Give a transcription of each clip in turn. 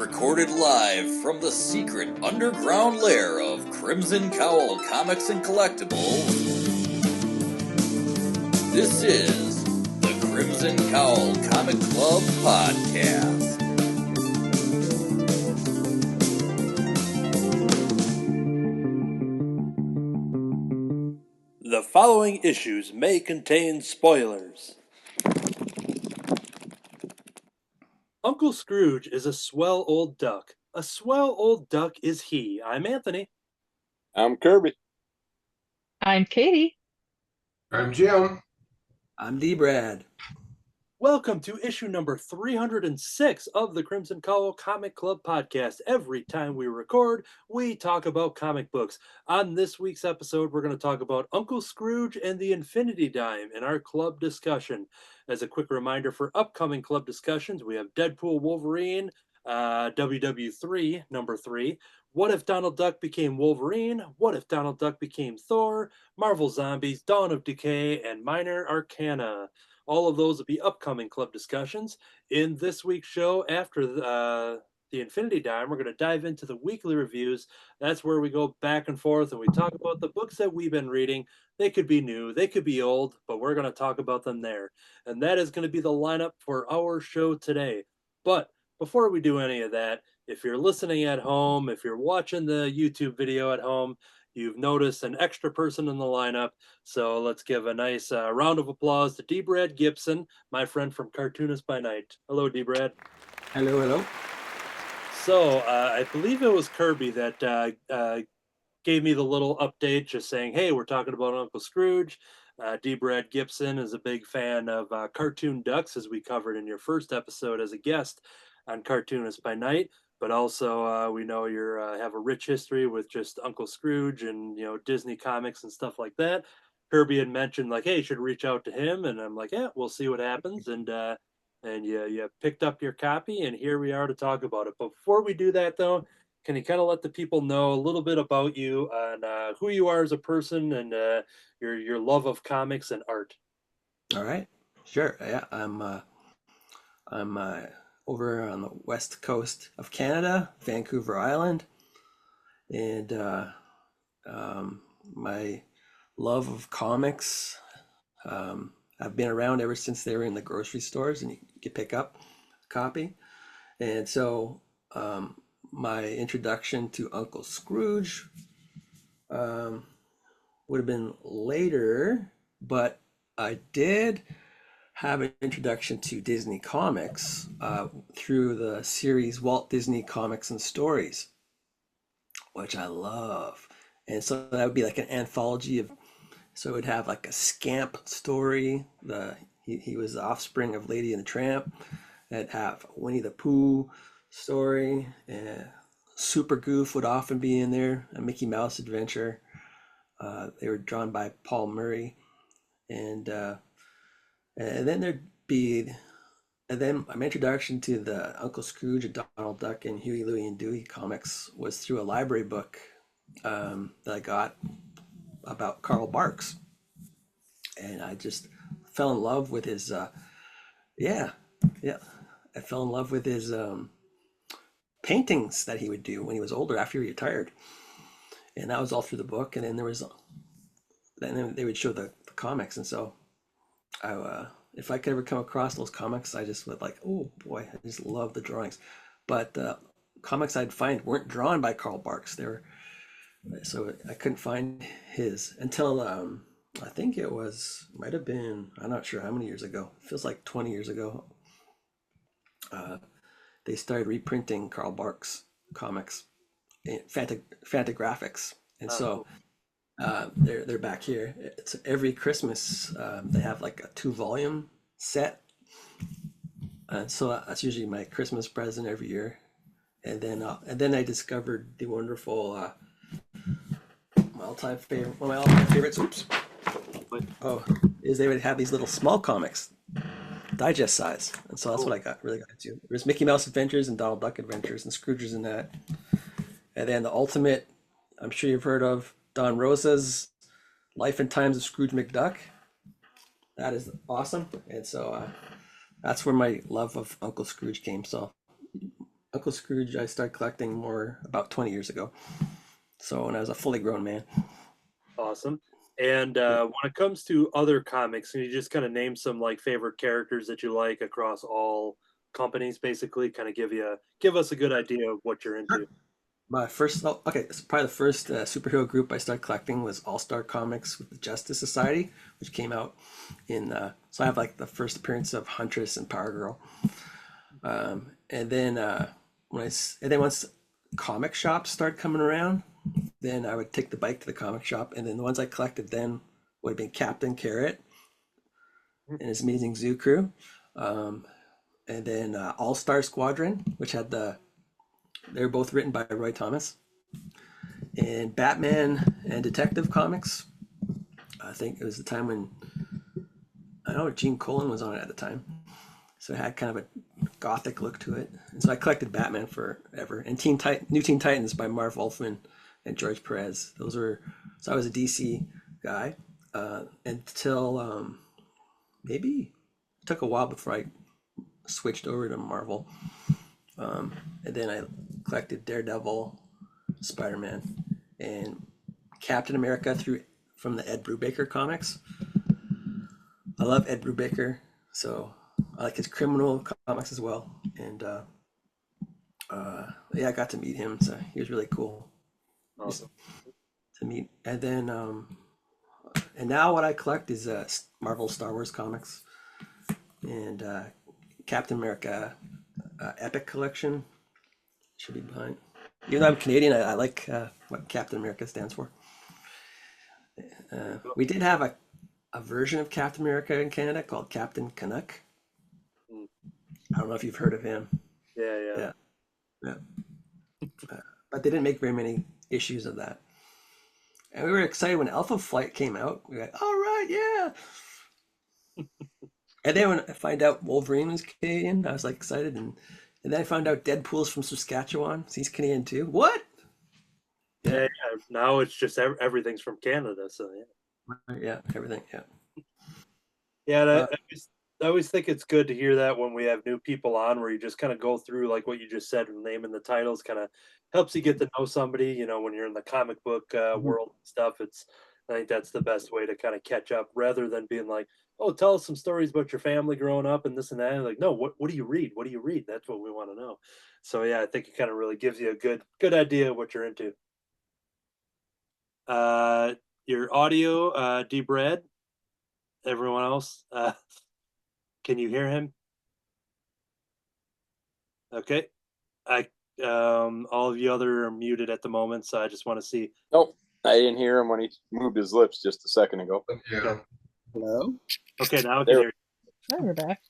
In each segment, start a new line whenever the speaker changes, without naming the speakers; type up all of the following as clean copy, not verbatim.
recorded live from the secret underground lair of Crimson Cowl Comics and Collectibles. This is the Crimson Cowl Comic Club Podcast.
The following issues may contain spoilers. Uncle Scrooge is a swell old duck. A swell old duck is he. I'm Anthony.
I'm Kirby.
I'm Katie.
I'm Jim.
I'm D-Brad.
Welcome to issue number 306 of the Crimson Cowl Comic Club Podcast. Every time we record, we talk about comic books. On this week's episode, we're going to talk about Uncle Scrooge and the Infinity Dime in our club discussion. As a quick reminder for upcoming club discussions, we have Deadpool Wolverine, WW3, number 3. What if Donald Duck became Wolverine? What if Donald Duck became Thor? Marvel Zombies, Dawn of Decay, and Minor Arcana. All of those will be upcoming club discussions. In this week's show, after the Infinity Dime, we're going to dive into the weekly reviews. That's where we go back and forth and we talk about the books that we've been reading. They could be new, they could be old, but we're going to talk about them there. And that is going to be the lineup for our show today. But before we do any of that, if you're listening at home, if you're watching the YouTube video at home, you've noticed an extra person in the lineup, so let's give a nice round of applause to D-Brad Gibson, my friend from Cartoonist by Night. Hello, D-Brad.
Hello, hello.
So, I believe it was Kirby that gave me the little update just saying, hey, we're talking about Uncle Scrooge. D-Brad Gibson is a big fan of cartoon ducks, as we covered in your first episode as a guest on Cartoonist by Night. But also, we know you have a rich history with just Uncle Scrooge and, Disney comics and stuff like that. Kirby had mentioned, like, hey, you should reach out to him. And I'm like, yeah, we'll see what happens. And you picked up your copy, and here we are to talk about it. But before we do that, though, can you kind of let the people know a little bit about you and who you are as a person and your love of comics and art?
All right, sure. Yeah, I'm over on the west coast of Canada, Vancouver Island, and my love of comics. I've been around ever since they were in the grocery stores, and you could pick up a copy. And so my introduction to Uncle Scrooge would have been later, but I did have an introduction to Disney comics through the series Walt Disney Comics and Stories, which I love. And so that would be like an anthology of, so it would have like a Scamp story. He was the offspring of Lady and the Tramp. It'd have Winnie the Pooh story, and Super Goof would often be in there, a Mickey Mouse adventure. They were drawn by Paul Murray, and then there'd be, and then my introduction to the Uncle Scrooge and Donald Duck and Huey, Louie, and Dewey comics was through a library book that I got about Carl Barks, and I just fell in love with his, I fell in love with his paintings that he would do when he was older after he retired, and that was all through the book. And then then they would show the comics, and so if I could ever come across those comics, I just would like, oh boy, I just love the drawings. But comics I'd find weren't drawn by Carl Barks. So I couldn't find his until I think might have been, I'm not sure how many years ago. It feels like 20 years ago. They started reprinting Carl Barks comics in Fantagraphics, and so they're back here. It's every Christmas they have like a 2-volume set, and so that's usually my Christmas present every year. And then I discovered the wonderful one of my all-time favorites. Oops. Is they would have these little small comics, digest size, and so that's what I really got into. There's Mickey Mouse Adventures and Donald Duck Adventures and Scrooge's in that, and then the ultimate, I'm sure you've heard of, Don Rosa's Life and Times of Scrooge McDuck. That is awesome. And so that's where my love of Uncle Scrooge came. So Uncle Scrooge, I started collecting more about 20 years ago. So when I was a fully grown man.
Awesome. And when it comes to other comics, can you just kind of name some like favorite characters that you like across all companies? Basically, kind of give us a good idea of what you're into.
My first, oh, okay, so probably the first superhero group I started collecting was All Star Comics with the Justice Society, which came out in. So I have like the first appearance of Huntress and Power Girl, and then and then once comic shops started coming around, then I would take the bike to the comic shop, and then the ones I collected then would have been Captain Carrot and his Amazing Zoo Crew, and then All Star Squadron, which had they were both written by Roy Thomas, and Batman and Detective Comics. I think it was the time when I know Gene Colan was on it at the time, so it had kind of a gothic look to it. And so I collected Batman forever, and New Teen Titans by Marv Wolfman and George Perez. Those were so I was a DC guy until maybe it took a while before I switched over to Marvel, and then I collected Daredevil, Spider-Man, and Captain America from the Ed Brubaker comics. I love Ed Brubaker, so I like his criminal comics as well. And yeah, I got to meet him, so he was really cool.
Awesome.
To meet. And then and now what I collect is Marvel Star Wars comics and Captain America Epic Collection should be behind. Even though I'm Canadian, I like what Captain America stands for. We did have a version of Captain America in Canada called Captain Canuck.
Mm.
I don't know if you've heard of him.
Yeah.
But they didn't make very many issues of that. And we were excited when Alpha Flight came out. We were like, all right, yeah. And then when I find out Wolverine was Canadian, I was like excited. And then I found out Deadpool's from Saskatchewan. So he's Canadian too. What?
Yeah. Now it's just everything's from Canada. So yeah.
Yeah, everything. Yeah.
Yeah, and I always think it's good to hear that when we have new people on, where you just kind of go through like what you just said, and naming the titles kind of helps you get to know somebody. You know, when you're in the comic book world and stuff, I think that's the best way to kind of catch up, rather than being like, oh, tell us some stories about your family growing up and this and that. Like, no, what do you read? What do you read? That's what we want to know. So yeah, I think it kind of really gives you a good idea of what you're into. Your audio, D. Brad. Everyone else, can you hear him? Okay. I all of you other are muted at the moment, so I just want to see.
Nope, I didn't hear him when he moved his lips just a second ago.
Yeah.
Hello?
Okay, now I can
There.
hear you.
Oh, we're back.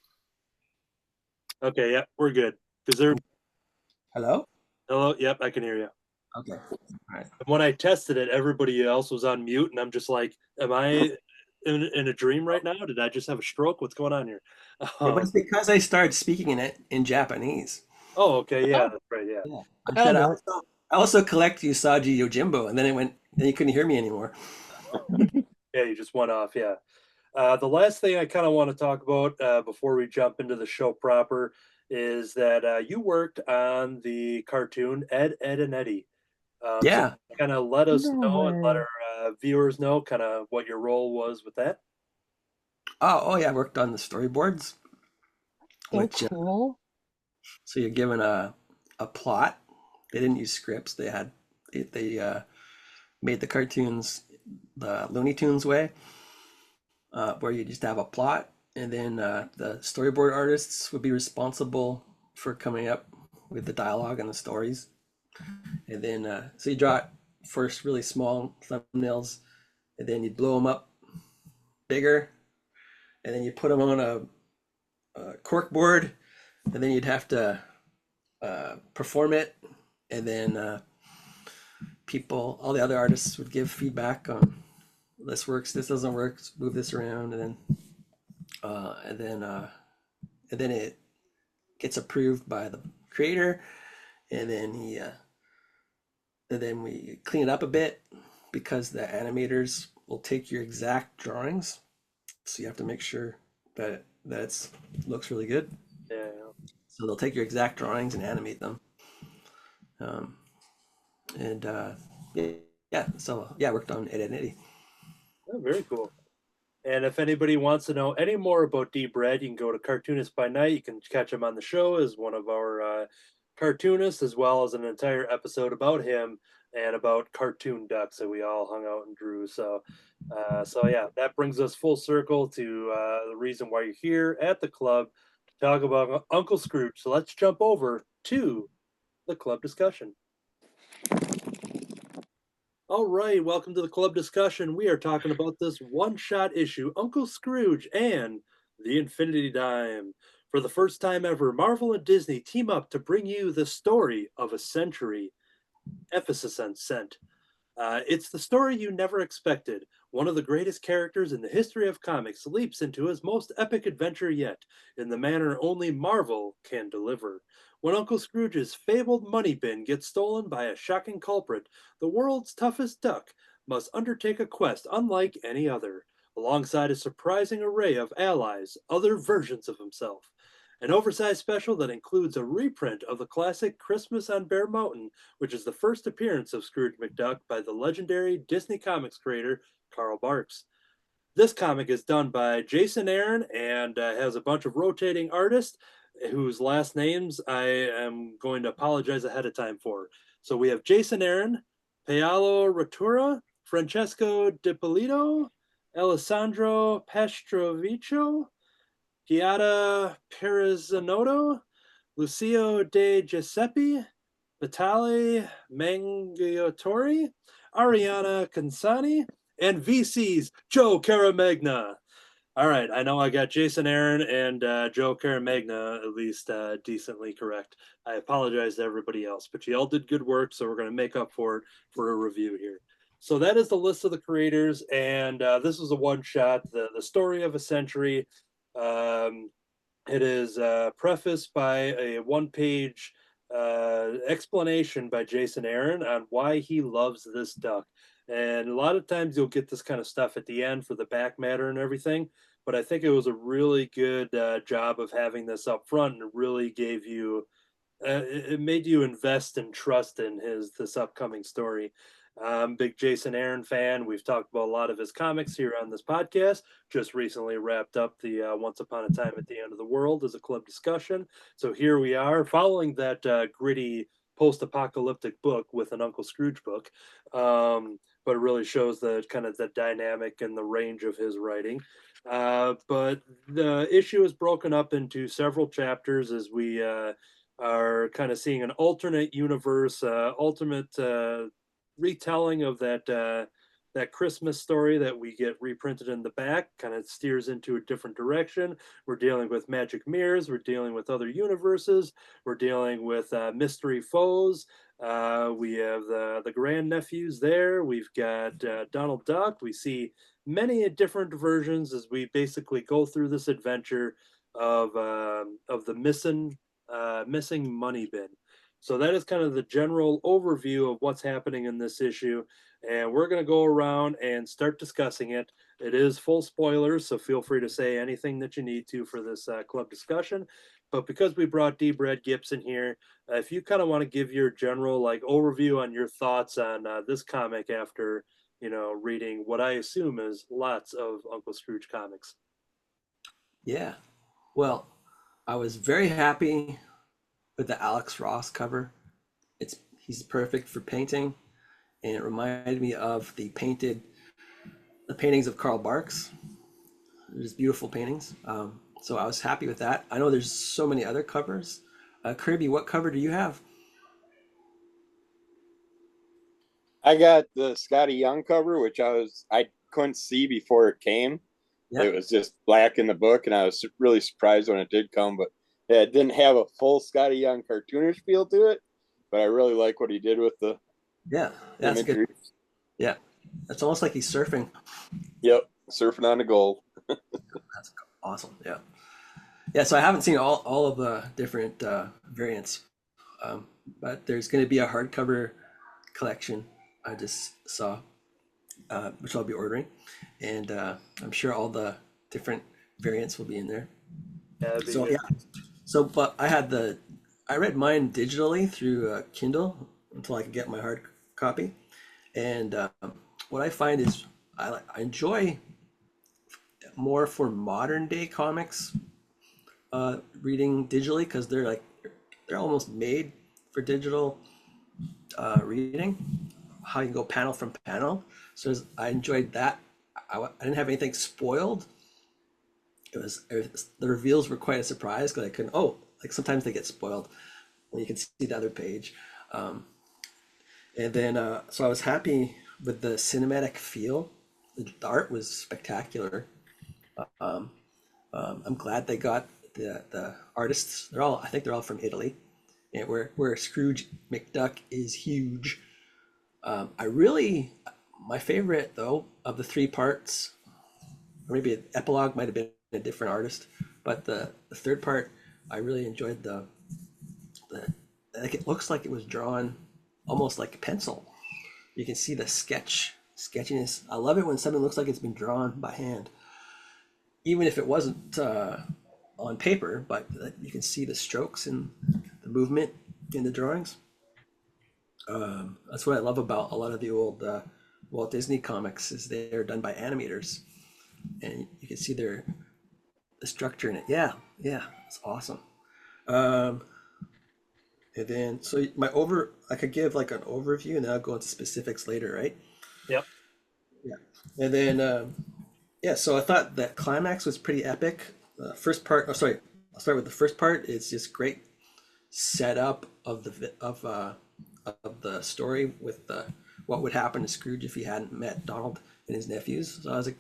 Okay, yeah, we're good. Because they're
Hello?
hello, yep, I can hear you.
Okay. All right.
When I tested it, everybody else was on mute, and I'm just like, am I in a dream right now? Did I just have a stroke? What's going on here?
It was because I started speaking in it in Japanese.
Oh, okay, yeah, that's right, yeah.
Yeah. I said I also collect Usagi Yojimbo, and then you couldn't hear me anymore.
Yeah, you just went off, yeah. The last thing I kind of want to talk about before we jump into the show proper is that you worked on the cartoon Ed, Ed, and Eddie.
Yeah.
So kind of let us
No
know and let
way.
our viewers know kind of what your role was with that.
Oh yeah, I worked on the storyboards.
So
Which
cool.
so you're given a plot. They didn't use scripts. They made the cartoons the Looney Tunes way, where you just have a plot, and then the storyboard artists would be responsible for coming up with the dialogue and the stories. And then so you draw it first really small thumbnails, and then you blow them up bigger, and then you put them on a cork board, and then you'd have to perform it, and then all the other artists would give feedback on this works, this doesn't work, move this around, and then it gets approved by the creator, and then we clean it up a bit because the animators will take your exact drawings, so you have to make sure that it looks really good.
Yeah.
So they'll take your exact drawings and animate them. Um, and yeah, so yeah, I worked on Ed, Edd n Eddy.
Oh, very cool. And if anybody wants to know any more about D. Brad, you can go to Cartoonist by Night. You can catch him on the show as one of our cartoonists, as well as an entire episode about him and about cartoon ducks that we all hung out and drew. So yeah, that brings us full circle to the reason why you're here at the club to talk about Uncle Scrooge. So let's jump over to the club discussion. All right, welcome to the club discussion. We are talking about this one-shot issue, Uncle Scrooge and the Infinity Dime. For the first time ever, Marvel and Disney team up to bring you the story of a century. Emphasis on cent. It's the story you never expected. One of the greatest characters in the history of comics leaps into his most epic adventure yet, in the manner only Marvel can deliver. When Uncle Scrooge's fabled money bin gets stolen by a shocking culprit, the world's toughest duck must undertake a quest unlike any other, alongside a surprising array of allies, other versions of himself. An oversized special that includes a reprint of the classic Christmas on Bear Mountain, which is the first appearance of Scrooge McDuck by the legendary Disney Comics creator Carl Barks. This comic is done by Jason Aaron and has a bunch of rotating artists whose last names I am going to apologize ahead of time for. So we have Jason Aaron, Paolo Ratura, Francesco DiPolito, Alessandro Pestrovicio, Giada Perizanotto, Lucio De Giuseppe, Vitale Mangiatori, Ariana Cansani, and VC's Joe Caramagna. All right, I know I got Jason Aaron and Joe Caramagna at least decently correct. I apologize to everybody else, but you all did good work, so we're going to make up for it for a review here. So that is the list of the creators, and this is a one-shot, the story of a century. It is prefaced by a one-page explanation by Jason Aaron on why he loves this duck. And a lot of times you'll get this kind of stuff at the end for the back matter and everything. But I think it was a really good job of having this up front, and it really gave you, it made you invest and trust in this upcoming story. Big Jason Aaron fan. We've talked about a lot of his comics here on this podcast. Just recently wrapped up the Once Upon a Time at the End of the World as a club discussion. So here we are, following that gritty post-apocalyptic book with an Uncle Scrooge book. But it really shows the kind of the dynamic and the range of his writing. But the issue is broken up into several chapters as we are kind of seeing an alternate universe, ultimate retelling of that Christmas story that we get reprinted in the back. Kind of steers into a different direction. We're dealing with magic mirrors. We're dealing with other universes. We're dealing with mystery foes. We have the grandnephews there. We've got Donald Duck. We see many different versions as we basically go through this adventure of the missing money bin. So that is kind of the general overview of what's happening in this issue. And we're going to go around and start discussing it. It is full spoilers, so feel free to say anything that you need to for this club discussion. But because we brought D. Brad Gibson here, if you kind of want to give your general overview on your thoughts on this comic after, reading what I assume is lots of Uncle Scrooge comics.
Yeah. Well, I was very happy with the Alex Ross cover. He's perfect for painting, and it reminded me of the paintings of Carl Barks. There's beautiful paintings. So I was happy with that. I know there's so many other covers. Kirby, what cover do you have?
I got the Scotty Young cover, which I couldn't see before it came.
Yep.
It was just black in the book, and I was really surprised when it did come. But yeah, it didn't have a full Scotty Young cartoonish feel to it. But I really like what he did with the
that's
imagery.
good. Yeah, it's almost like he's surfing.
Yep, surfing on the gold.
That's awesome. Yeah. So I haven't seen all of the different variants, but there's going to be a hardcover collection I just saw, which I'll be ordering, and I'm sure all the different variants will be in there.
Yeah,
So, but I I read mine digitally through Kindle until I could get my hard copy. And what I find is I enjoy more for modern day comics reading digitally because they're almost made for digital reading. How you can go panel from panel. So I enjoyed that. I didn't have anything spoiled. The reveals were quite a surprise because I couldn't. Oh, like sometimes they get spoiled when you can see the other page. And then so I was happy with the cinematic feel. The art was spectacular. I'm glad they got the artists. I think they're all from Italy, and where Scrooge McDuck is huge. My favorite though of the three parts, or maybe an epilogue might have been a different artist, but the third part, I really enjoyed the like it looks like it was drawn almost like a pencil. You can see the sketchiness. I love it when something looks like it's been drawn by hand, even if it wasn't on paper, but you can see the strokes and the movement in the drawings. That's what I love about a lot of the old Walt Disney comics is they're done by animators, and you can see the structure in it. Yeah, it's awesome. And then so I could give like an overview, and then I'll go into specifics later, right?
Yep.
Yeah. And then yeah, so I thought that climax was pretty epic. First part, I'll start with the first part. It's just great setup of the story with what would happen to Scrooge if he hadn't met Donald and his nephews. So that was a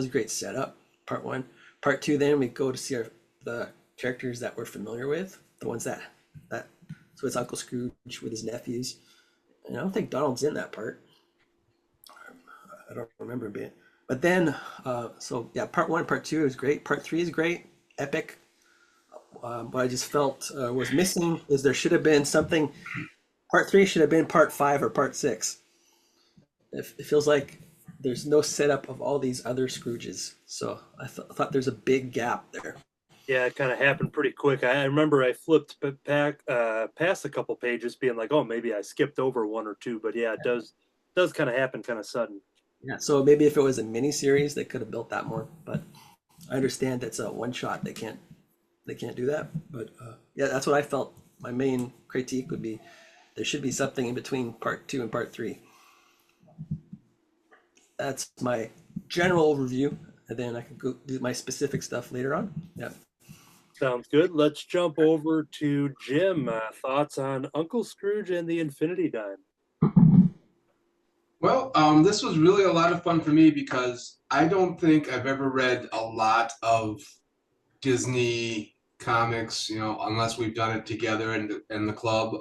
great setup. Part one. Part two. Then we go to see the characters that we're familiar with, the ones that. So it's Uncle Scrooge with his nephews, and I don't think Donald's in that part. I don't remember him being. But then, so yeah, part one, part two is great. Part three is great, epic. What I just felt was missing is there should have been something. Part three should have been part five or part six. It feels like there's no setup of all these other Scrooges. So I thought there's a big gap there.
Yeah, it kind of happened pretty quick. I remember I flipped back past a couple pages, being like, "Oh, maybe I skipped over one or two." But yeah, it does kind of happen kind of sudden.
Yeah, so maybe if it was a mini series, they could have built that more. But I understand that's a one shot. They can't do that. But yeah, that's what I felt. My main critique would be there should be something in between part two and part three. That's my general overview, and then I can go do my specific stuff later on. Yeah.
Sounds good. Let's jump over to Jim. Thoughts on Uncle Scrooge and the Infinity Dime?
Well, this was really a lot of fun for me because I don't think I've ever read a lot of Disney comics, unless we've done it together in the club.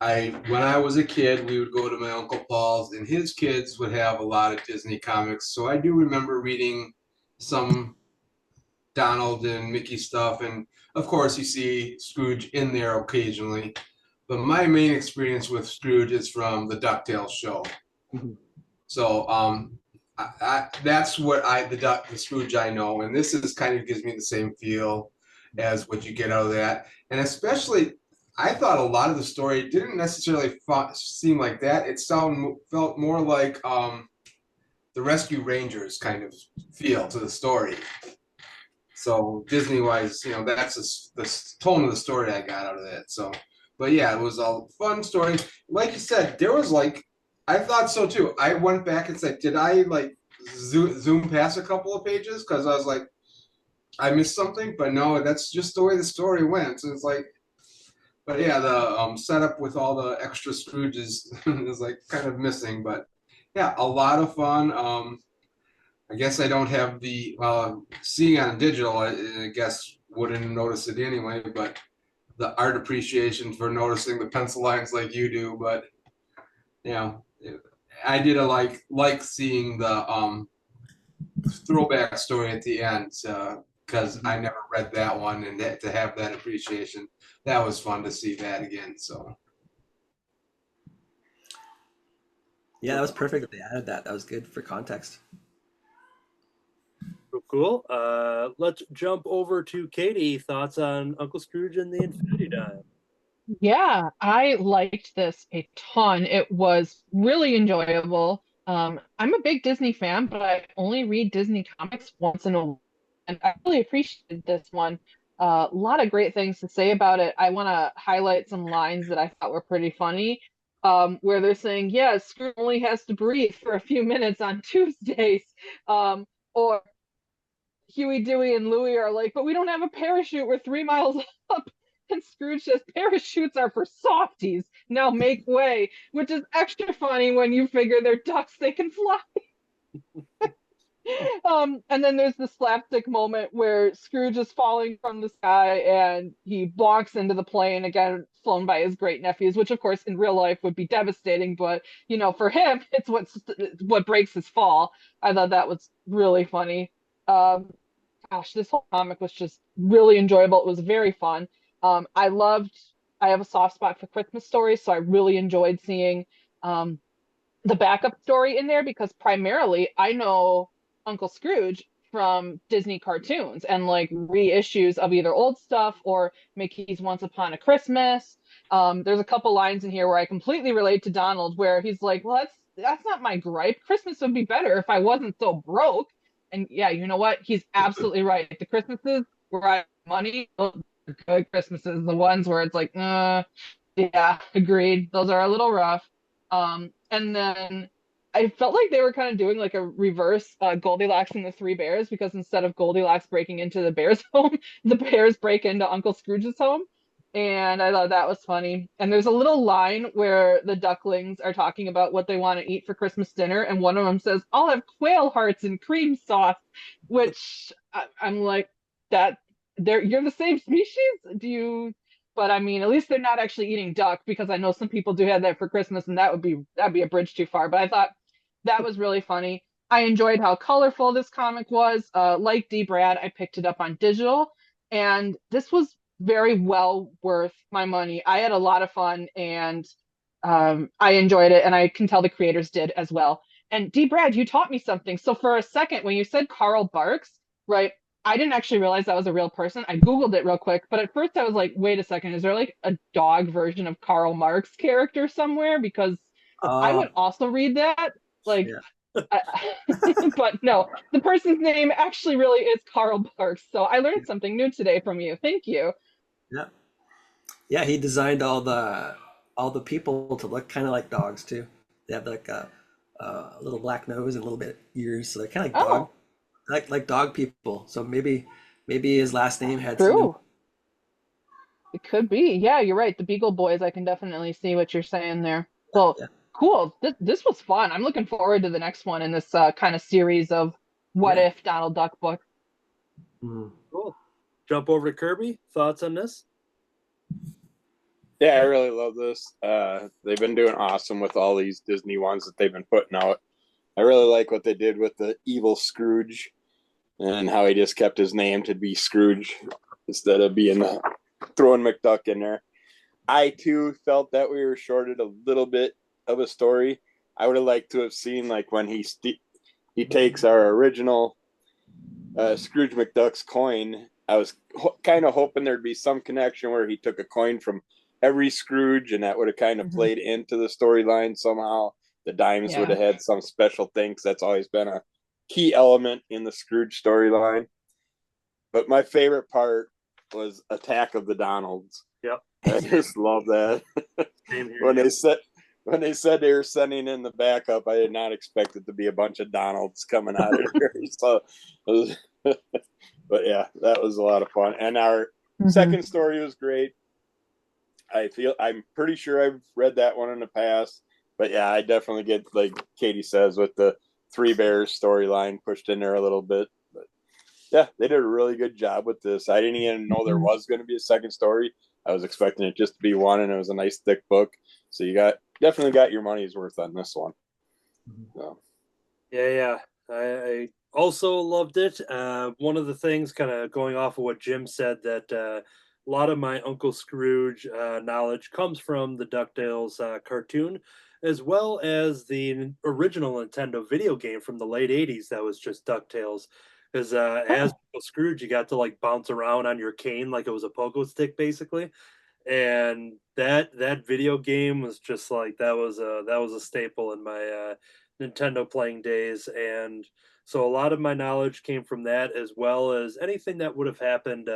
When I was a kid, we would go to my Uncle Paul's, and his kids would have a lot of Disney comics. So I do remember reading some Donald and Mickey stuff, and of course you see Scrooge in there occasionally. But my main experience with Scrooge is from the DuckTales show.
Mhm.
So that's what the Scrooge I know, and this is kind of gives me the same feel as what you get out of that. And especially, I thought a lot of the story didn't necessarily seem like that. It felt more like the Rescue Rangers kind of feel to the story. So Disney-wise, that's the tone of the story I got out of that. So, but yeah, it was a fun story. Like you said, there was I thought so too. I went back and said, did I zoom past a couple of pages? Because I was like, I missed something, but no, that's just the way the story went. So it's but yeah, the setup with all the extra Scrooges is kind of missing. But yeah, a lot of fun. I guess I don't have the seeing on digital. I guess wouldn't notice it anyway. But the art appreciation for noticing the pencil lines like you do. But I did like seeing the throwback story at the end because I never read that one, and to have that appreciation, that was fun to see that again. So
yeah, that was perfect that they added that. That was good for context.
Real Cool. Let's jump over to Katie. Thoughts on Uncle Scrooge and the Infinity Dime?
Yeah, I liked this a ton. It was really enjoyable. I'm a big Disney fan, but I only read Disney comics once in a while, and I really appreciated this one. A lot of great things to say about it. I want to highlight some lines that I thought were pretty funny, where they're saying, "Yeah, Scrooge only has to breathe for a few minutes on Tuesdays," or Huey, Dewey, and Louie are like, "But we don't have a parachute. We're 3 miles up." And Scrooge says, "Parachutes are for softies. Now make way," which is extra funny when you figure they're ducks, they can fly. And then there's the slapstick moment where Scrooge is falling from the sky and he bonks into the plane, again, flown by his great nephews, which of course in real life would be devastating, but for him, it's what breaks his fall. I thought that was really funny. Um, Gosh, this whole comic was just really enjoyable. It was very fun. I have a soft spot for Christmas stories, so I really enjoyed seeing um, the backup story in there because primarily I know Uncle Scrooge from Disney cartoons and like reissues of either old stuff or Mickey's Once Upon a Christmas. There's a couple lines in here where I completely relate to Donald, where he's like, "Well, that's not my gripe. Christmas would be better if I wasn't so broke." And yeah, you know what? He's absolutely right. The Christmases where I have money, those are good Christmases. The ones where it's like, yeah, agreed. Those are a little rough. And then I felt like they were kind of doing like a reverse Goldilocks and the Three Bears, because instead of Goldilocks breaking into the bear's home, the bears break into Uncle Scrooge's home. And I thought that was funny. And there's a little line where the ducklings are talking about what they want to eat for Christmas dinner, and one of them says, "I'll have quail hearts and cream sauce," which I'm like, that you're the same species? Do you? But I mean, at least they're not actually eating duck, because I know some people do have that for Christmas, and that'd be a bridge too far. But I thought that was really funny. I enjoyed how colorful this comic was. Like D. Brad, I picked it up on digital, and this was very well worth my money. I had a lot of fun, and I enjoyed it, and I can tell the creators did as well. And D. Brad, you taught me something. So for a second, when you said Carl Barks, right, I didn't actually realize that was a real person. I Googled it real quick, but at first I was like, wait a second, is there like a dog version of Karl Marx character somewhere? Because I would also read that. Like,
Yeah.
but no, the person's name actually really is Carl Barks. So I learned something new today from you. Thank you.
Yeah. Yeah, he designed all the people to look kind of like dogs too. They have like a little black nose and a little bit ears, so they're kind of like dog,
Oh,
like dog people. So maybe his last name had something.
true. It could be. Yeah, you're right. The Beagle Boys, I can definitely see what you're saying there. Well,
Yeah.
cool. This was fun. I'm looking forward to the next one in this kind of series of what
Yeah.
if Donald Duck books.
Mhm.
Cool. Jump over to Kirby. Thoughts on this?
Yeah, I really love this. They've been doing awesome with all these Disney ones that they've been putting out. I really like what they did with the evil Scrooge and how he just kept his name to be Scrooge instead of throwing McDuck in there. I too felt that we were shorted a little bit of a story. I would have liked to have seen like when he takes our original Scrooge McDuck's coin. I was kind of hoping there'd be some connection where he took a coin from every Scrooge, and that would have kind of
Mhm.
played into the storyline somehow. The dimes would
Yeah.
have had some special thing, 'cause that's always been a key element in the Scrooge storyline. But my favorite part was Attack of the Donalds.
Yep.
I just love that.
Same here.
when they said they were sending in the backup, I did not expect it to be a bunch of Donalds coming out of here. So, but yeah, that was a lot of fun. And our
Mhm.
second story was great. I'm pretty sure I've read that one in the past, but yeah, I definitely get, like Katie says, with the Three Bears storyline pushed in there a little bit. But yeah, they did a really good job with this. I didn't even know there was going to be a second story. I was expecting it just to be one, and it was a nice thick book. So you definitely got your money's worth on this one. So.
Yeah. I also loved it. One of the things, kind of going off of what Jim said, that a lot of my Uncle Scrooge knowledge comes from the DuckTales cartoon, as well as the original Nintendo video game from the late 80s that was just DuckTales. because as Uncle Scrooge, you got to like bounce around on your cane like it was a pogo stick, basically. And that video game was just like that was a staple in my Nintendo playing days, and so a lot of my knowledge came from that, as well as anything that would have happened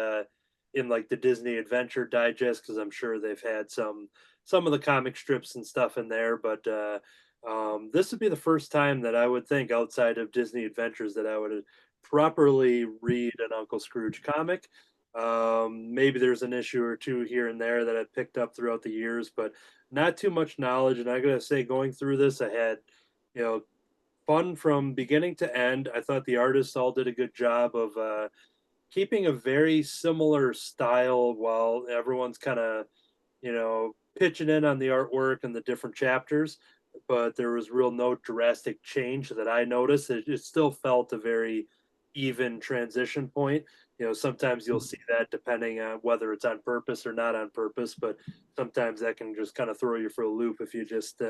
in like the Disney Adventure Digest, because I'm sure they've had some of the comic strips and stuff in there. But this would be the first time that I would think outside of Disney Adventures that I would properly read an Uncle Scrooge comic. Maybe there's an issue or two here and there that I picked up throughout the years, but not too much knowledge. And I gotta say, going through this, I had, you know, fun from beginning to end. I thought the artists all did a good job of keeping a very similar style while everyone's kind of, pitching in on the artwork and the different chapters. But there was real no drastic change that I noticed. It still felt a very even transition point. Sometimes you'll see that depending on whether it's on purpose or not on purpose, but sometimes that can just kind of throw you for a loop if you just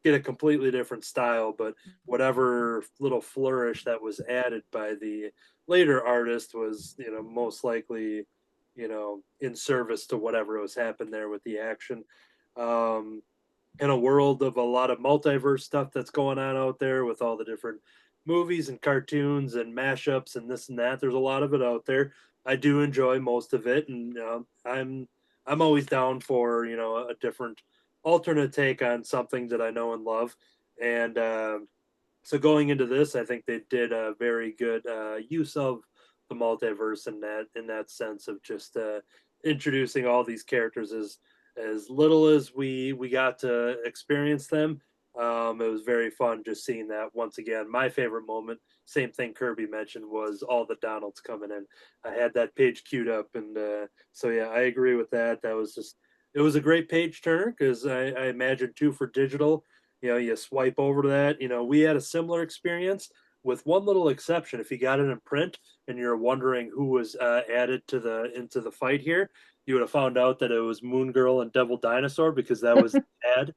get a completely different style. But whatever little flourish that was added by the later artist was, most likely, in service to whatever was happened there with the action. Um, in a world of a lot of multiverse stuff that's going on out there with all the different movies and cartoons and mashups and this and that. There's a lot of it out there. I do enjoy most of it, and I'm always down for a different alternate take on something that I know and love. And so going into this, I think they did a very good use of the multiverse in that sense of just introducing all these characters as little as we got to experience them. It was very fun just seeing that once again. My favorite moment, same thing Kirby mentioned, was all the Donalds coming in. I had that page queued up, and so yeah, I agree with that. It was a great page turner because I imagine too for digital. You swipe over to that. We had a similar experience with one little exception. If you got it in print and you're wondering who was added into the fight here, you would have found out that it was Moon Girl and Devil Dinosaur because that was the ad.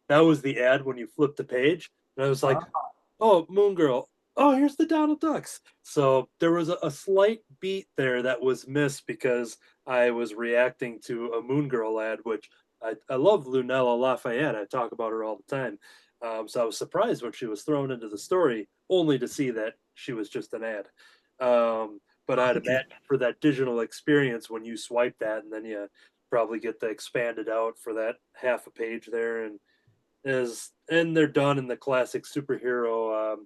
That was the ad when you flipped the page. And I was like, oh, Moon Girl. Oh, here's the Donald Ducks. So there was a slight beat there that was missed because I was reacting to a Moon Girl ad, which I love Lunella Lafayette. I talk about her all the time. So I was surprised when she was thrown into the story, only to see that she was just an ad. But I'd imagine for that digital experience, when you swipe that, and then you probably get the expanded out for that half a page there, and they're done in the classic superhero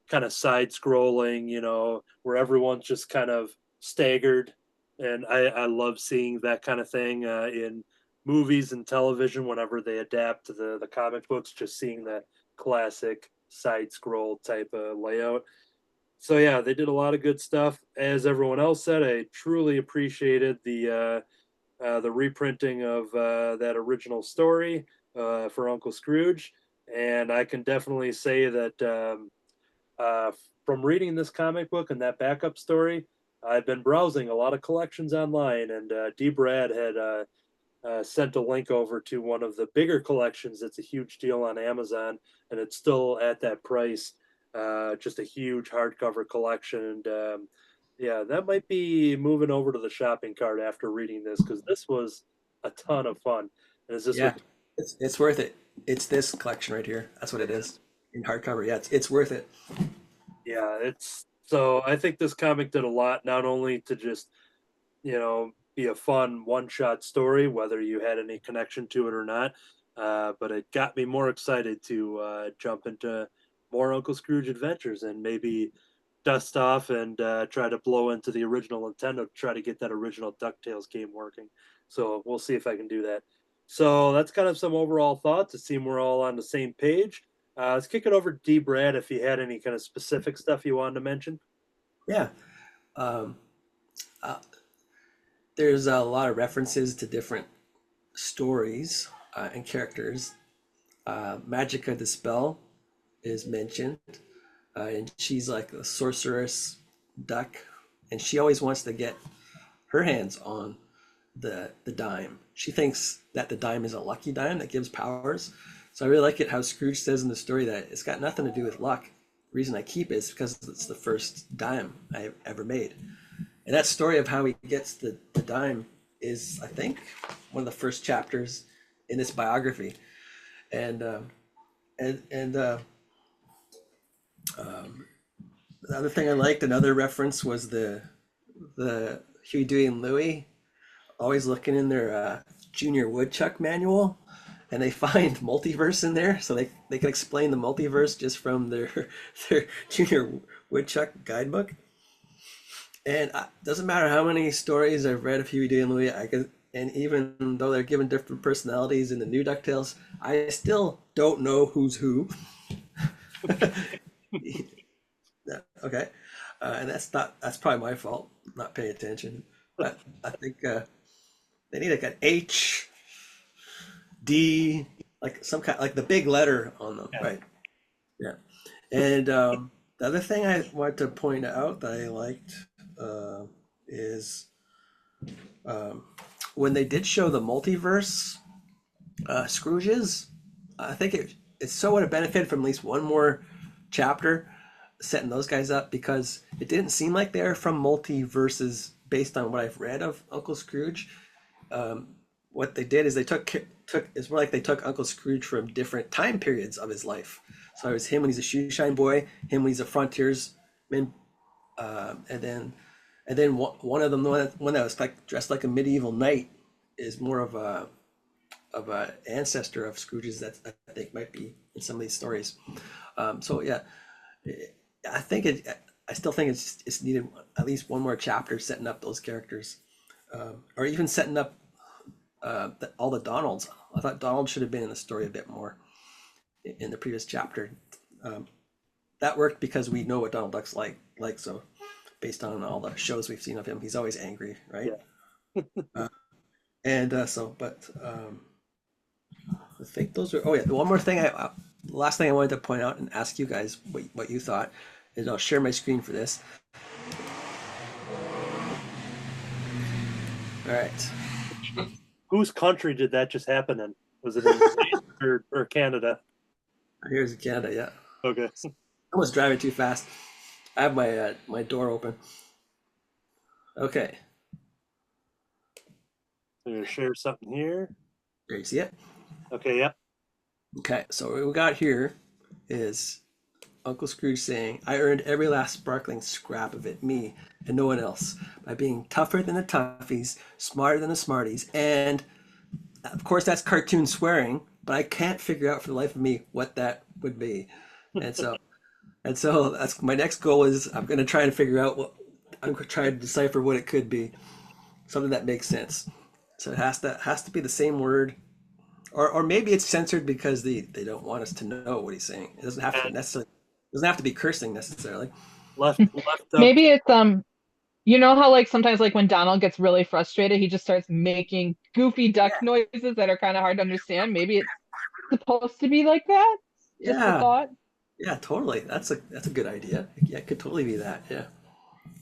kind of side scrolling, where everyone's just kind of staggered. And I love seeing that kind of thing in movies and television whenever they adapt to the comic books, just seeing that classic side scroll type of layout. So yeah, they did a lot of good stuff. As everyone else said, I truly appreciated the reprinting of that original story for Uncle Scrooge, and I can definitely say that from reading this comic book and that backup story, I've been browsing a lot of collections online, and D. Brad had sent a link over to one of the bigger collections. It's a huge deal on Amazon, and it's still at that price. Just a huge hardcover collection, and yeah, that might be moving over to the shopping cart after reading this because this was a ton of fun. And is this
Yeah, it's worth it. It's this collection right here. That's what it is in hardcover. Yeah, it's worth it.
Yeah, so I think this comic did a lot, not only to just, be a fun one-shot story, whether you had any connection to it or not, but it got me more excited to jump into more Uncle Scrooge adventures and maybe dust off and try to blow into the original Nintendo to try to get that original DuckTales game working. So we'll see if I can do that. So that's kind of some overall thoughts. It seems we're all on the same page. Let's kick it over to D. Brad if you had any kind of specific stuff you wanted to mention.
Yeah. Um, uh, there's a lot of references to different stories and characters. Magica the Spell is mentioned, and she's like a sorceress duck, and she always wants to get her hands on the dime. She thinks that the dime is a lucky dime that gives powers. So I really like it how Scrooge says in the story that it's got nothing to do with luck. reason I keep it is because it's the first dime I ever made. And that story of how he gets the dime is, I think, one of the first chapters in this biography. And the other thing I liked, another reference was the Huey, Dewey, and Louie always looking in their Junior Woodchuck manual, and they find multiverse in there, so they can explain the multiverse just from their Junior Woodchuck guidebook. And doesn't matter how many stories I've read of Huey, Dewey, and Louie, and even though they're given different personalities in the new DuckTales, I still don't know who's who. Okay, and that's probably my fault, not paying attention. But I think they need like an H, D, like some kind, like the big letter on them, right? Yeah. And the other thing I wanted to point out that I liked is when they did show the multiverse Scrooges, I think it so would have benefited from at least one more chapter setting those guys up, because it didn't seem like they're from multiverses based on what I've read of Uncle Scrooge. What they did is they took it's more like they took Uncle Scrooge from different time periods of his life. So it was him when he's a shoe shine boy, him when he's a frontiersman, and then one of them, the one that was like dressed like a medieval knight, is more of a ancestor of Scrooge's that I think might be in some of these stories. So yeah, I still think it's needed at least one more chapter setting up those characters, or even setting up all the Donalds. I thought Donald should have been in the story a bit more in the previous chapter. That worked because we know what Donald Duck's like. So based on all the shows we've seen of him, he's always angry, right? Yeah. I think those are. Oh yeah, one more thing. The last thing I wanted to point out and ask you guys what you thought is, I'll share my screen for this. All right.
Whose country did that just happen in? Was it in or Canada?
Here's Canada, yeah.
Okay.
I was driving too fast. I have my my door open. Okay.
I'm gonna share something here.
There, you see it?
Okay, yep.
Okay, so what we got here is Uncle Scrooge saying, "I earned every last sparkling scrap of it, me and no one else, by being tougher than the toughies, smarter than the smarties," and of course that's cartoon swearing, but I can't figure out for the life of me what that would be. And so that's my next goal. Is I'm going to try and figure out what I'm trying to decipher what it could be, something that makes sense. So it has to be the same word, or maybe it's censored because they don't want us to know what he's saying. It doesn't have to necessarily. It doesn't have to be cursing necessarily.
Left up.
Maybe it's you know how like sometimes like when Donald gets really frustrated, he just starts making goofy duck noises that are kind of hard to understand. Maybe it's supposed to be like that. Just a thought.
Yeah, totally. That's a good idea. Yeah, it could totally be that. Yeah.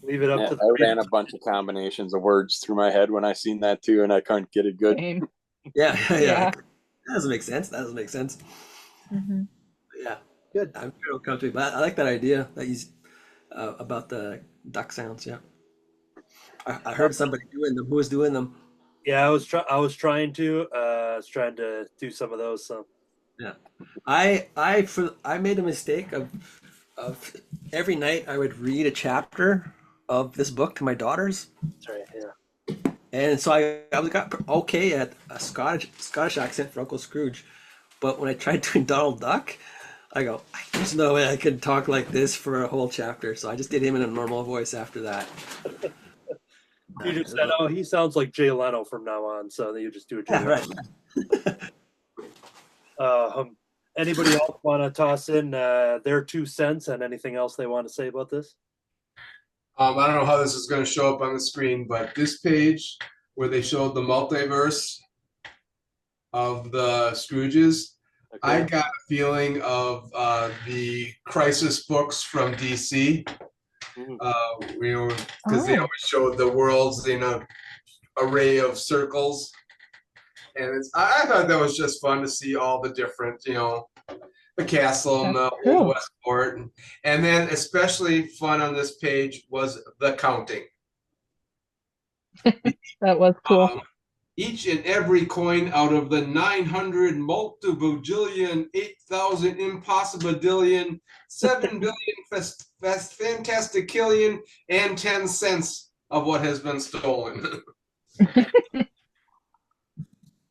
Leave it up to.
I ran a bunch of combinations of words through my head when I seen that too, and I couldn't get it good.
Same.
Yeah.
Yeah.
That doesn't make sense.
Mm-hmm.
Yeah, good. I'm sure it'll come to me. But I like that idea that he's about the duck sounds. Yeah. I heard somebody doing them. Who was doing them?
Yeah, I was trying to do some of those. So
yeah, I made a mistake of every night I would read a chapter of this book to my daughters.
That's right. Yeah.
And so I got okay at a Scottish accent for Uncle Scrooge, but when I tried doing Donald Duck, I go, there's no way I could talk like this for a whole chapter. So I just did him in a normal voice after that.
You just said, "Oh, he sounds like Jay Leno from now on," so then you just do a Jay
Leno.
Right. Anybody else want to toss in their 2 cents and anything else they want to say about this?
I don't know how this is going to show up on the screen, but this page where they showed the multiverse of the Scrooges, okay. I got a feeling of the Crisis books from DC. Because they always showed the worlds in an array of circles, and I thought that was just fun to see all the different, The castle in
That's
the
true.
old Westport. And then especially fun on this page was the counting.
That was cool.
Each and every coin out of the 900 multibajillion, 8,000 impossibillion, 7 billion fantasticillion, and 10 cents of what has been stolen.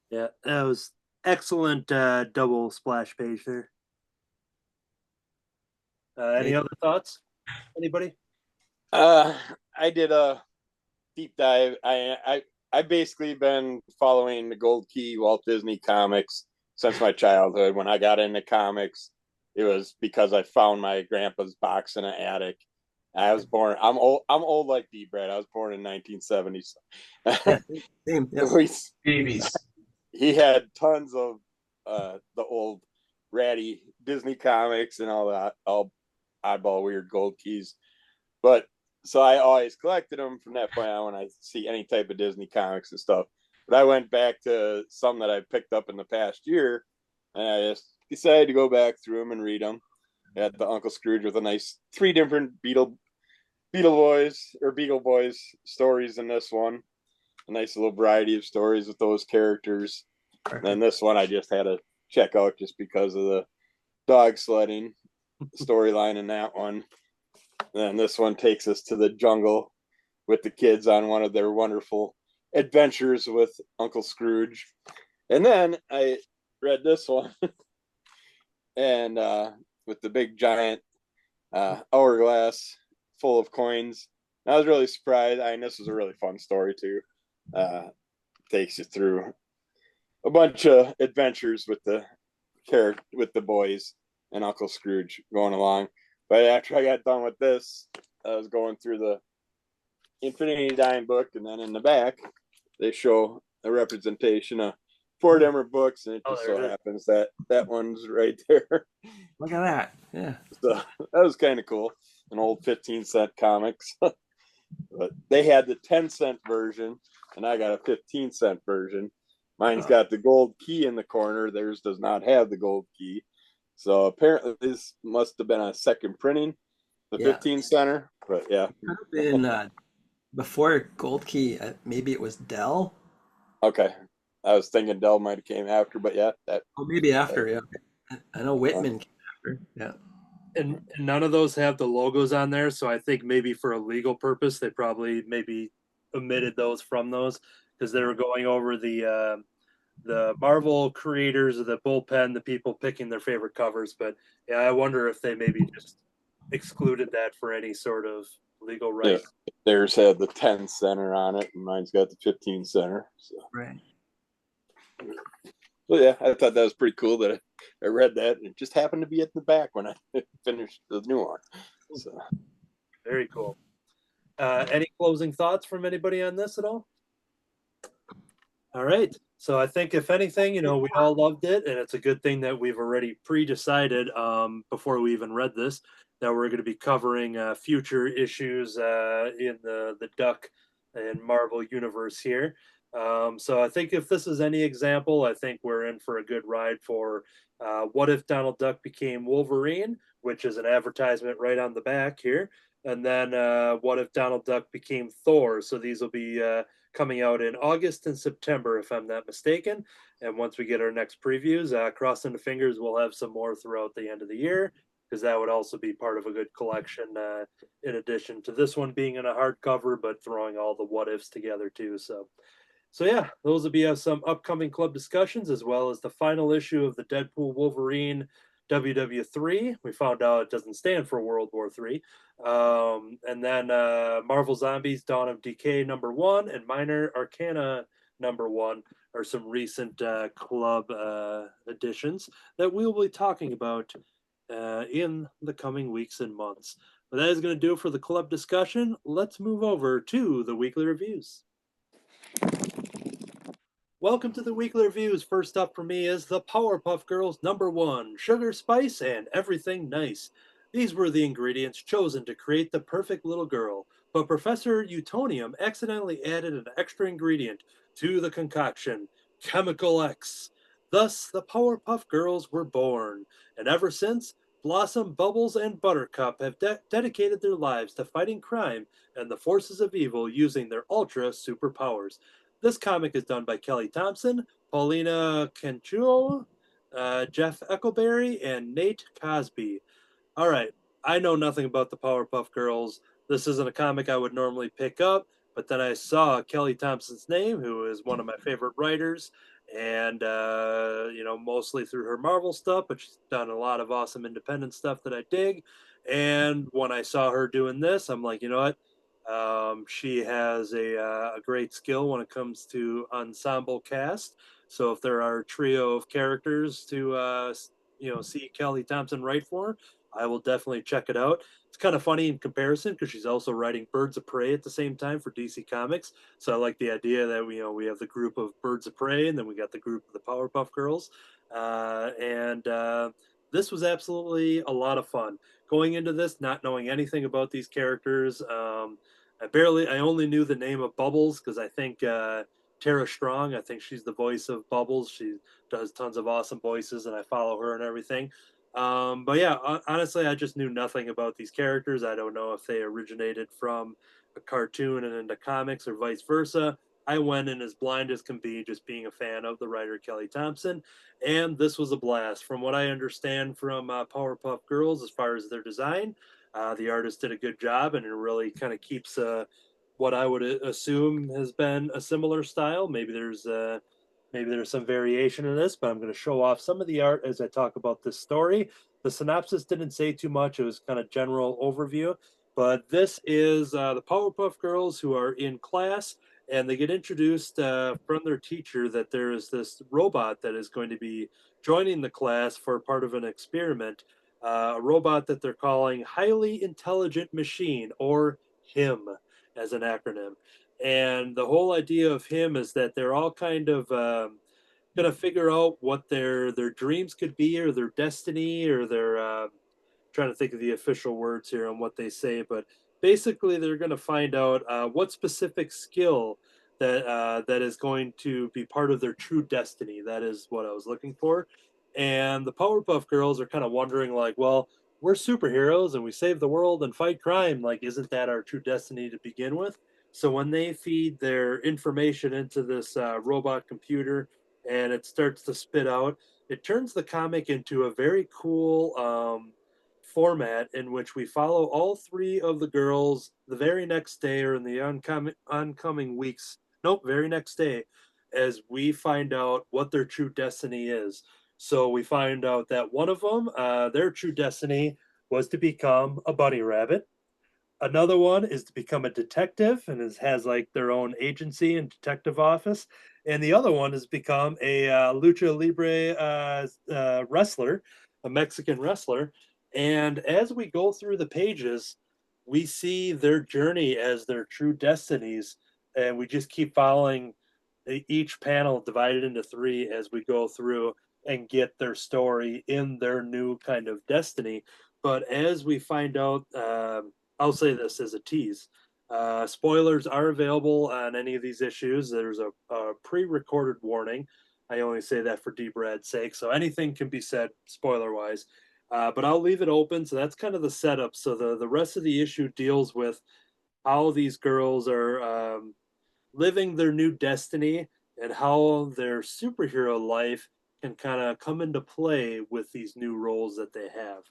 Yeah, that was excellent double splash page there. Any other thoughts? Anybody?
I did a deep dive. I've basically been following the Gold Key Walt Disney comics since my childhood. When I got into comics, it was because I found my grandpa's box in an attic. I was born. I'm old like D. Brad. I was born in 1970.
Yeah, same. Yeah.
Babies.
He had tons of the old ratty Disney comics and all that, all oddball weird gold keys. But so I always collected them from that point on when I see any type of Disney comics and stuff. But I went back to some that I picked up in the past year, and I just decided to go back through them and read them. I had the Uncle Scrooge with a nice 3 different Beetle Boys stories in this one. A nice little variety of stories with those characters. And then this one I just had to check out just because of the dog sledding storyline in that one. And then this one takes us to the jungle with the kids on one of their wonderful adventures with Uncle Scrooge. And then I read this one and with the big giant hourglass full of coins. And I was really surprised. I mean, this was a really fun story too. Takes you through a bunch of adventures with the boys and Uncle Scrooge going along. But after I got done with this, I was going through the Infinity Dime book, and then in the back they show a representation of 4 different books, and it just so happens that that one's right there.
Look at that. Yeah.
So that was kind of cool. An old 15-cent comics. But they had the 10-cent version, and I got a 15-cent version. Mine's got the gold key in the corner. Theirs does not have the gold key. So apparently this must have been a second printing, the 15-center. But yeah.
It could have been before Gold Key, maybe it was Dell.
Okay. I was thinking Dell might have came after, but yeah.
Maybe after, yeah. I know Whitman came after, yeah.
And none of those have the logos on there, so I think maybe for a legal purpose, they probably maybe omitted those from those because they were going over the Marvel creators of the bullpen, the people picking their favorite covers. But yeah, I wonder if they maybe just excluded that for any sort of legal right.
Yeah. Theirs had the 10-center on it, and mine's got the 15-center. So.
Right.
Well, yeah, I thought that was pretty cool that I read that, and it just happened to be at the back when I finished the new one. So.
Very cool. Any closing thoughts from anybody on this at all? All right. So I think if anything, we all loved it, and it's a good thing that we've already pre-decided before we even read this that we're going to be covering future issues in the Duck and Marvel universe here. So I think if this is any example, I think we're in for a good ride for What If Donald Duck Became Wolverine, which is an advertisement right on the back here. And then What If Donald Duck Became Thor? So these will be coming out in August and September, if I'm not mistaken. And once we get our next previews, crossing the fingers, we'll have some more throughout the end of the year, because that would also be part of a good collection in addition to this one being in a hardcover, but throwing all the what ifs together too. So yeah, those will be some upcoming club discussions, as well as the final issue of the Deadpool Wolverine WW3. We found out it doesn't stand for World War III. And then Marvel Zombies Dawn of Decay #1 and Minor Arcana #1 are some recent club additions that we'll be talking about in the coming weeks and months. But that is going to do it for the club discussion. Let's move over to the weekly reviews. Welcome to the weekly reviews. First up for me is the Powerpuff Girls #1, Sugar, Spice, and Everything Nice. These were the ingredients chosen to create the perfect little girl, but Professor Utonium accidentally added an extra ingredient to the concoction, Chemical X. Thus, the Powerpuff Girls were born, and ever since, Blossom, Bubbles, and Buttercup have dedicated their lives to fighting crime and the forces of evil using their ultra superpowers. This comic is done by Kelly Thompson, Paulina Canchuo, Jeff Eckelberry, and Nate Cosby. All right, I know nothing about the Powerpuff Girls. This isn't a comic I would normally pick up, but then I saw Kelly Thompson's name, who is one of my favorite writers, and mostly through her Marvel stuff, but she's done a lot of awesome independent stuff that I dig. And when I saw her doing this, I'm like, you know what? She has a great skill when it comes to ensemble cast. So if there are a trio of characters to see Kelly Thompson write for, I will definitely check it out. It's kind of funny in comparison because she's also writing Birds of Prey at the same time for DC Comics. So I like the idea that we have the group of Birds of Prey and then we got the group of the Powerpuff Girls, and this was absolutely a lot of fun. Going into this, not knowing anything about these characters, I only knew the name of Bubbles because I think Tara Strong, I think she's the voice of Bubbles. She does tons of awesome voices, and I follow her and everything. But yeah, honestly, I just knew nothing about these characters. I don't know if they originated from a cartoon and into comics or vice versa. I went in as blind as can be, just being a fan of the writer Kelly Thompson, and this was a blast. From what I understand from Powerpuff Girls, as far as their design, the artist did a good job, and it really kind of keeps what I would assume has been a similar style. Maybe there's some variation in this, but I'm going to show off some of the art as I talk about this story. The synopsis didn't say too much. It was kind of general overview, but this is the Powerpuff Girls who are in class, and they get introduced from their teacher that there is this robot that is going to be joining the class for part of an experiment, a robot that they're calling Highly Intelligent Machine, or HIM as an acronym. And the whole idea of him is that they're all kind of going to figure out what their dreams could be, or their destiny, or their trying to think of the official words here on what they say, but basically they're going to find out what specific skill that is going to be part of their true destiny. That is what I was looking for. And the Powerpuff Girls are kind of wondering, like, well, we're superheroes and we save the world and fight crime. Like, isn't that our true destiny to begin with? So when they feed their information into this robot computer and it starts to spit out, it turns the comic into a very cool format in which we follow all three of the girls the very next day, or in the oncoming weeks. Nope, very next day, as we find out what their true destiny is. So we find out that one of them, their true destiny was to become a bunny rabbit. Another one is to become a detective and has like their own agency and detective office. And the other one has become a lucha libre wrestler, a Mexican wrestler. And as we go through the pages, we see their journey as their true destinies. And we just keep following each panel divided into three as we go through and get their story in their new kind of destiny. But as we find out, I'll say this as a tease. Spoilers are available on any of these issues. There's a pre-recorded warning. I only say that for D-Brad's sake. So anything can be said spoiler-wise. But I'll leave it open. So that's kind of the setup. So the rest of the issue deals with how these girls are living their new destiny and how their superhero life can kind of come into play with these new roles that they have.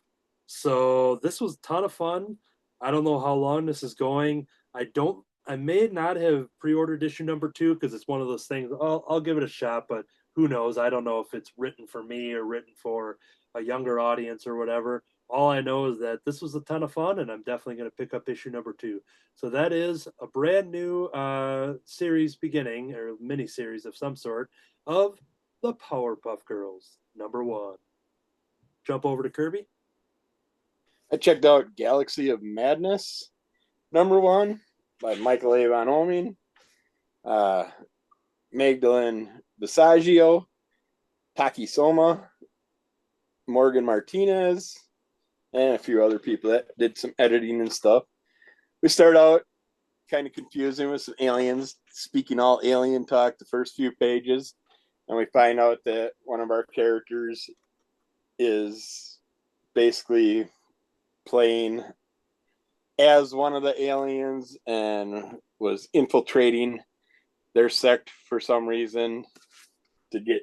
So this was a ton of fun. I don't know how long this is going. I may not have pre-ordered issue number 2 because it's one of those things. I'll give it a shot, but who knows? I don't know if it's written for me or written for a younger audience or whatever. All I know is that this was a ton of fun, and I'm definitely going to pick up issue number 2. So that is a brand new series beginning, or mini series of some sort, of the Powerpuff Girls, number 1. Jump over to Kirby.
I checked out Galaxy of Madness, number 1, by Michael Avon Oeming, Magdalene Visaggio, Taki Soma, Morgan Martinez, and a few other people that did some editing and stuff. We start out kind of confusing with some aliens speaking all alien talk the first few pages. and we find out that one of our characters is basically playing as one of the aliens and was infiltrating their sect for some reason to get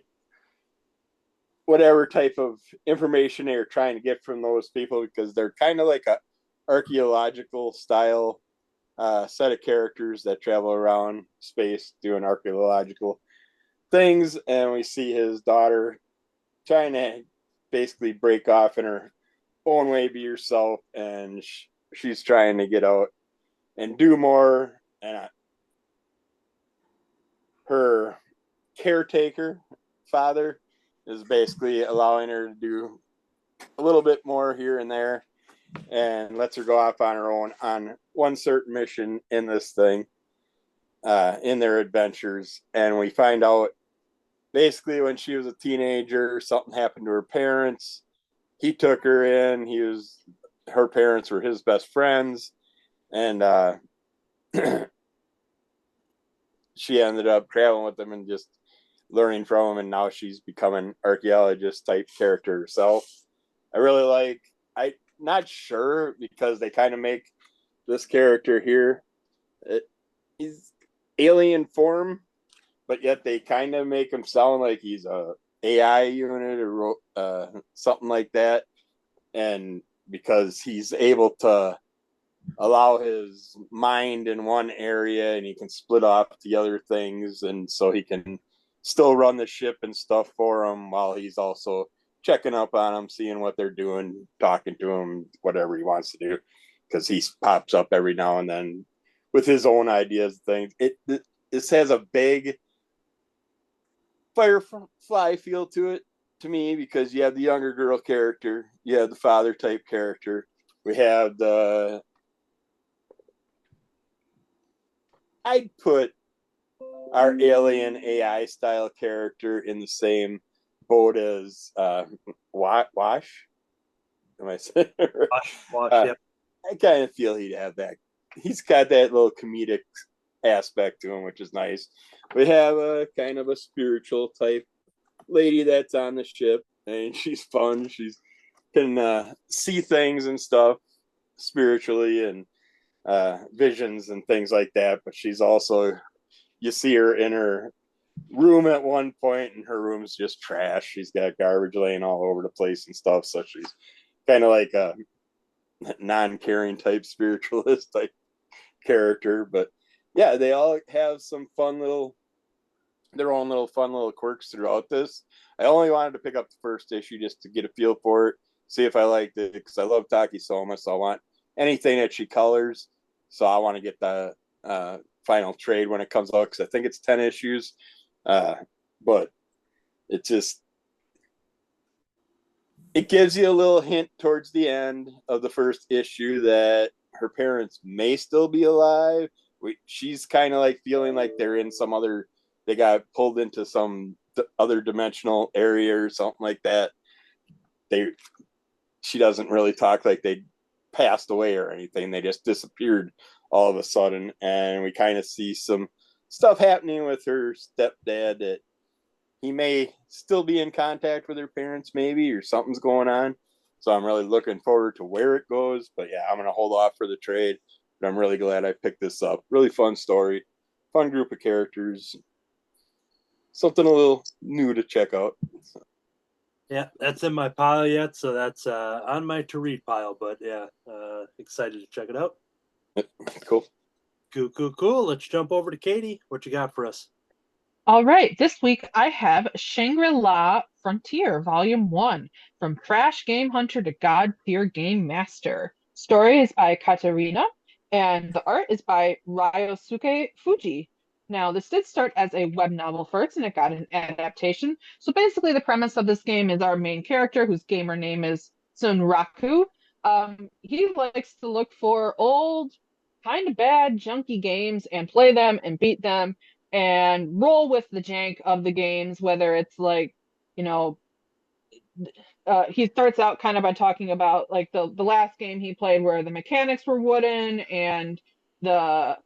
whatever type of information they were trying to get from those people, because they're kind of like a archaeological style set of characters that travel around space doing archaeological things. And we see his daughter trying to basically break off in her own way, be herself, and she's trying to get out and do more. And her caretaker father is basically allowing her to do a little bit more here and there, and lets her go off on her own on one certain mission in this thing, in their adventures. And we find out basically when she was a teenager, something happened to her parents. He took her in. Her parents were his best friends, and she ended up traveling with them and just learning from him. And now she's become an archaeologist type character herself. I really like. I'm not sure, because they kind of make this character here, he's alien form, but yet they kind of make him sound like he's a AI unit or something like that. And because he's able to allow his mind in one area and he can split off the other things, and so he can still run the ship and stuff for them while he's also checking up on them, seeing what they're doing, talking to them, whatever he wants to do, because he pops up every now and then with his own ideas and things. This has a big Firefly feel to it to me, because you have the younger girl character, you have the father type character, we have I'd put our alien AI style character in the same boat as Wash. Am I saying it right?
Wash, yep.
I kind of feel he'd have that. He's got that little comedic aspect to him, which is nice. We have a kind of a spiritual type lady that's on the ship, and she's fun. She can see things and stuff spiritually, and visions and things like that. But she's also, you see her in her room at one point, and her room's just trash. She's got garbage laying all over the place and stuff. So she's kind of like a non-caring type spiritualist type character. But yeah, they all have some their own little fun little quirks throughout this. I only wanted to pick up the first issue just to get a feel for it, see if I liked it, because I love Taki Soma, so I want anything that she colors. So I want to get the final trade when it comes out, because I think it's 10 issues. But it gives you a little hint towards the end of the first issue that her parents may still be alive. She's kind of like feeling like they're in they got pulled into some other dimensional area or something like that. She doesn't really talk like they passed away or anything. They just disappeared all of a sudden. And we kind of see some stuff happening with her stepdad, that he may still be in contact with her parents, maybe, or something's going on. So I'm really looking forward to where it goes. But yeah, I'm going to hold off for the trade. But I'm really glad I picked this up. Really fun story, fun group of characters, something a little new to check out.
Yeah, that's in my pile yet, so that's on my to read pile. But yeah, excited to check it out.
Cool.
Cool. Let's jump over to Katie. What you got for us?
All right, this week I have Shangri-La Frontier, Volume 1, From Crash Game Hunter to God Tier Game Master. Story is by Katarina, and the art is by Ryosuke Fuji. Now, this did start as a web novel first, and it got an adaptation. So basically, the premise of this game is our main character, whose gamer name is Sunraku. He likes to look for old, kind of bad, junky games and play them and beat them and roll with the jank of the games, whether it's like, he starts out kind of by talking about like the last game he played where the mechanics were wooden and the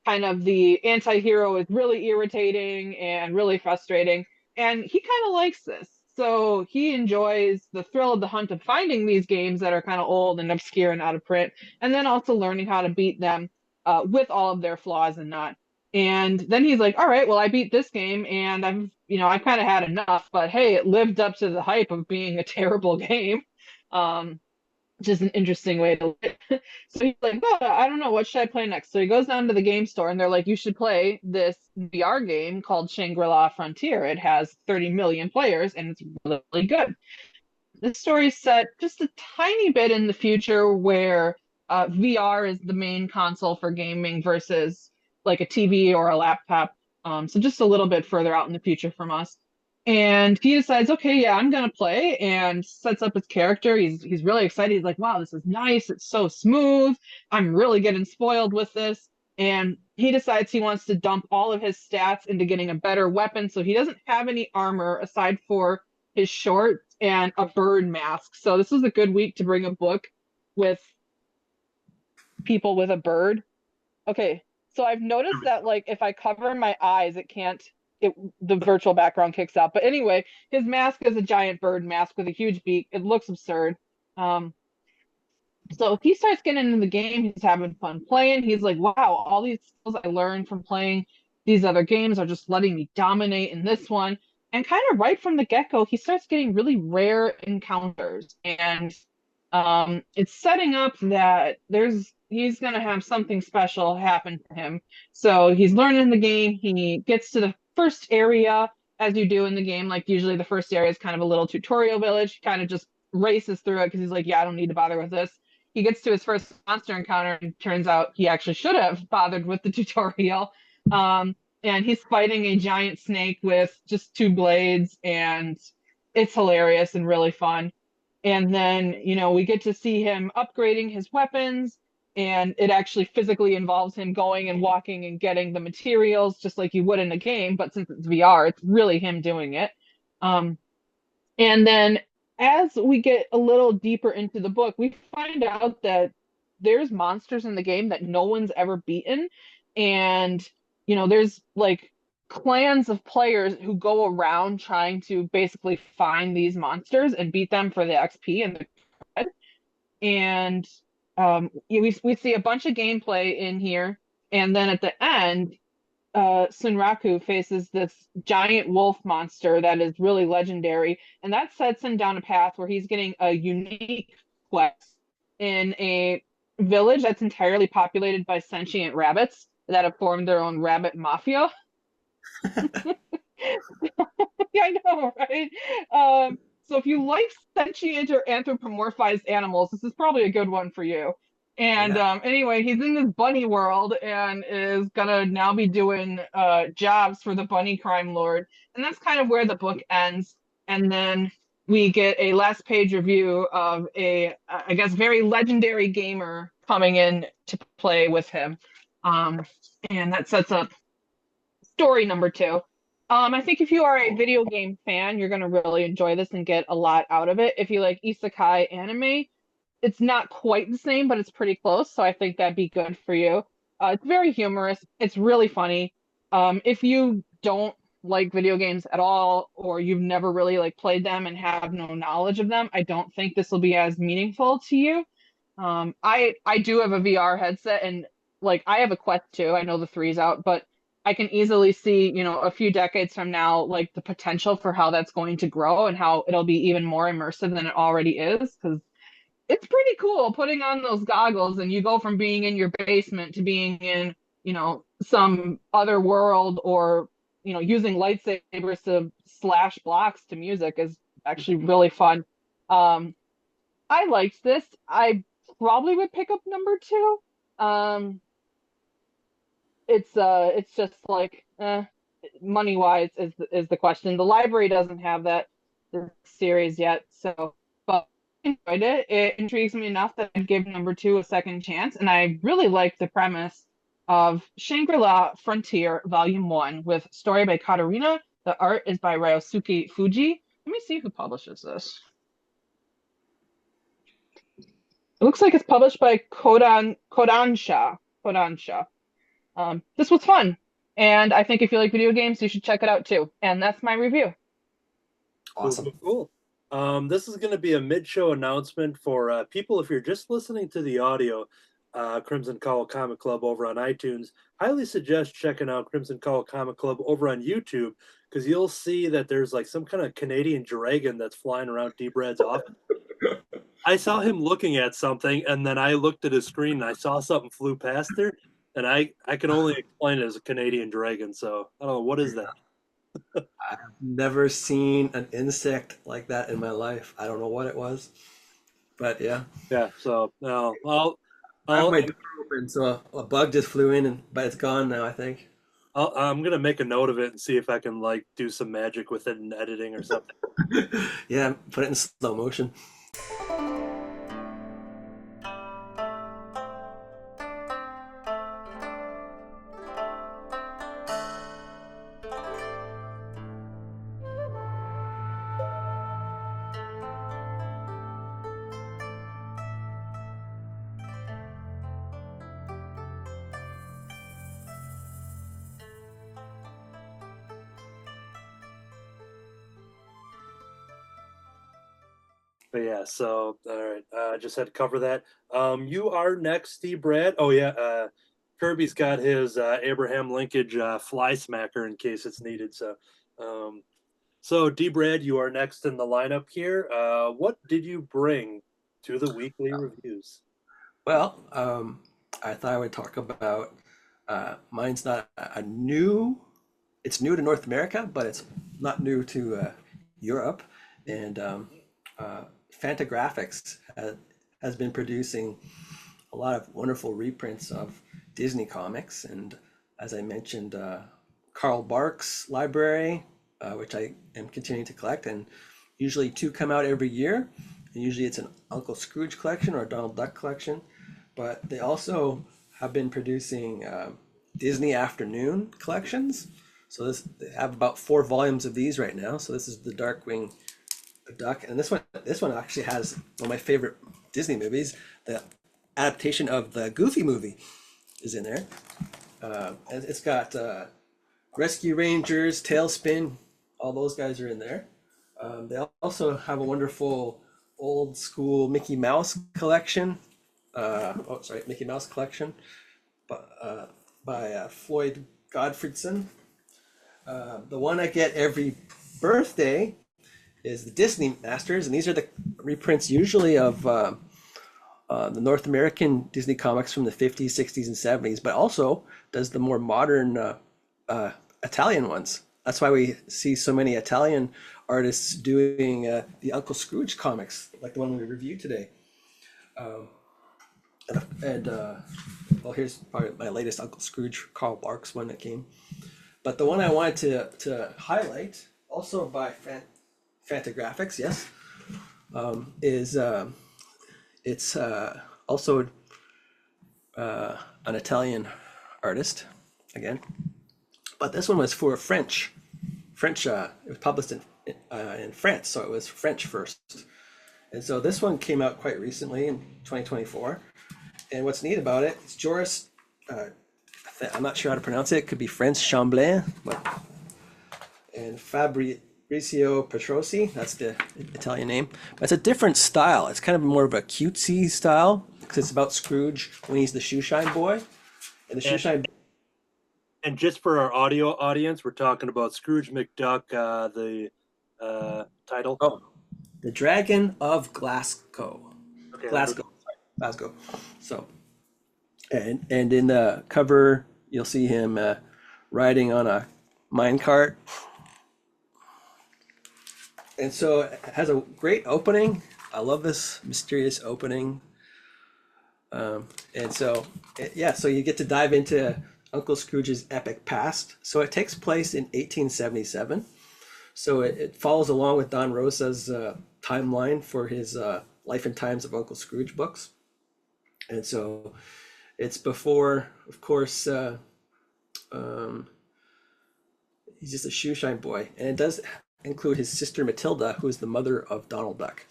kind of the anti-hero is really irritating and really frustrating. And he kind of likes this. So he enjoys the thrill of the hunt of finding these games that are kind of old and obscure and out of print, and then also learning how to beat them with all of their flaws and not. And then he's like, all right, well, I beat this game and I've kind of had enough, but hey, it lived up to the hype of being a terrible game. Which is an interesting way to live. So he's like, oh, I don't know, what should I play next? So he goes down to the game store and they're like, you should play this VR game called Shangri-La Frontier. It has 30 million players and it's really, really good. This story is set just a tiny bit in the future where VR is the main console for gaming versus like a TV or a laptop. So just a little bit further out in the future from us. And he decides, okay, yeah, I'm gonna play, and sets up his character. He's really excited. He's like, wow, this is nice. It's so smooth. I'm really getting spoiled with this. And he decides he wants to dump all of his stats into getting a better weapon. So he doesn't have any armor aside for his shorts and a bird mask. So this was a good week to bring a book with people with a bird. Okay, so I've noticed that like if I cover my eyes, the virtual background kicks out. But anyway, his mask is a giant bird mask with a huge beak. It looks absurd. So he starts getting into the game. He's having fun playing. He's like, wow, all these skills I learned from playing these other games are just letting me dominate in this one. And kind of right from the get-go, he starts getting really rare encounters. And it's setting up that he's going to have something special happen to him. So he's learning the game. He gets to the first area, as you do in the game. Like usually the first area is kind of a little tutorial village. He kind of just races through it because he's like, yeah, I don't need to bother with this. He gets to his first monster encounter and turns out he actually should have bothered with the tutorial. And he's fighting a giant snake with just 2 blades, and it's hilarious and really fun. And then, we get to see him upgrading his weapons, and it actually physically involves him going and walking and getting the materials just like you would in a game. But since it's VR, it's really him doing it. And then as we get a little deeper into the book, we find out that there's monsters in the game that no one's ever beaten. And, there's like clans of players who go around trying to basically find these monsters and beat them for the XP and the cred. And we see a bunch of gameplay in here. And then at the end, Sunraku faces this giant wolf monster that is really legendary, and that sets him down a path where he's getting a unique quest in a village that's entirely populated by sentient rabbits that have formed their own rabbit mafia. Yeah, I know, right? So if you like sentient or anthropomorphized animals, this is probably a good one for you. And anyway, he's in this bunny world and is gonna now be doing jobs for the bunny crime lord. And that's kind of where the book ends. And then we get a last page review of a, I guess, very legendary gamer coming in to play with him. And that sets up story number 2. I think if you are a video game fan, you're gonna really enjoy this and get a lot out of it. If you like isekai anime, it's not quite the same, but it's pretty close. So I think that'd be good for you. It's very humorous. It's really funny. If you don't like video games at all, or you've never really like played them and have no knowledge of them, I don't think this will be as meaningful to you. I do have a VR headset, and like I have a Quest 2. I know the 3's out, but I can easily see, a few decades from now, like the potential for how that's going to grow and how it'll be even more immersive than it already is, because it's pretty cool putting on those goggles and you go from being in your basement to being in, some other world, or, using lightsabers to slash blocks to music is actually really fun. I liked this. I probably would pick up number 2. It's just like, money wise is the question. The library doesn't have that series yet, so, but enjoyed it. It intrigues me enough that I'd give number 2 a second chance, and I really like the premise of Shangri-La Frontier Volume 1 with story by Katarina. The art is by Ryosuke Fuji. Let me see who publishes this. It looks like it's published by Kodansha. This was fun, and I think if you like video games, you should check it out too. And that's my review.
Awesome.
Cool. This is going to be a mid-show announcement for people. If you're just listening to the audio, Crimson Cowl Comic Club over on iTunes, highly suggest checking out Crimson Cowl Comic Club over on YouTube, because you'll see that there's like some kind of Canadian dragon that's flying around D-Brad's office. I saw him looking at something, and then I looked at his screen and I saw something flew past there, and I can only explain it as a Canadian dragon. So I don't know, what is that?
I've never seen an insect like that in my life. I don't know what it was, but yeah.
Yeah. So no,
I have my door open, so a bug just flew in, but it's gone now, I think.
I'm gonna make a note of it and see if I can like do some magic with it in editing or something.
Yeah, put it in slow motion.
But yeah, so all right, just had to cover that. You are next, Steve Brad. Oh yeah, Kirby's got his Abraham Linkage fly smacker in case it's needed. So D Brad, you are next in the lineup here. What did you bring to the weekly reviews?
Well, I thought I would talk about mine's not a new. It's new to North America, but it's not new to Europe. And Fantagraphics has been producing a lot of wonderful reprints of Disney comics. And as I mentioned, Carl Barks' library, which I am continuing to collect, and usually two come out every year. And usually it's an Uncle Scrooge collection or a Donald Duck collection. But they also have been producing Disney Afternoon collections. So they have about 4 volumes of these right now. So this is the Darkwing Duck, and this one actually has one of my favorite Disney movies. The adaptation of the Goofy movie is in there. And it's got Rescue Rangers, Tailspin, all those guys are in there. They also have a wonderful old school Mickey Mouse collection. Mickey Mouse collection by Floyd Godfredson. The one I get every birthday is the Disney Masters, and these are the reprints usually of the North American Disney comics from the 50s, 60s, and 70s, but also does the more modern Italian ones. That's why we see so many Italian artists doing the Uncle Scrooge comics, like the one we reviewed today. Well, here's probably my latest Uncle Scrooge, Carl Barks one that came. But the one I wanted to highlight, also by Fantagraphics, yes, is it's also an Italian artist again, but this one was for French. It was published in France, so it was French first, and so this one came out quite recently in 2024. And what's neat about it is Joris. I'm not sure how to pronounce it. It could be French Chamblin, and Fabrizio Petrosi, that's the Italian name. But it's a different style. It's kind of more of a cutesy style because it's about Scrooge when he's the shoeshine boy. And the shoeshine.
And just for our audio audience, we're talking about Scrooge McDuck, the title.
Oh, The Dragon of Glasgow.
Okay,
Glasgow. So, and in the cover, you'll see him riding on a minecart. And so it has a great opening. I love this mysterious opening. And so, so you get to dive into Uncle Scrooge's epic past. So it takes place in 1877. So it follows along with Don Rosa's timeline for his Life and Times of Uncle Scrooge books. And so it's before, of course, he's just a shoeshine boy. And it does include his sister Matilda, who is the mother of Donald Duck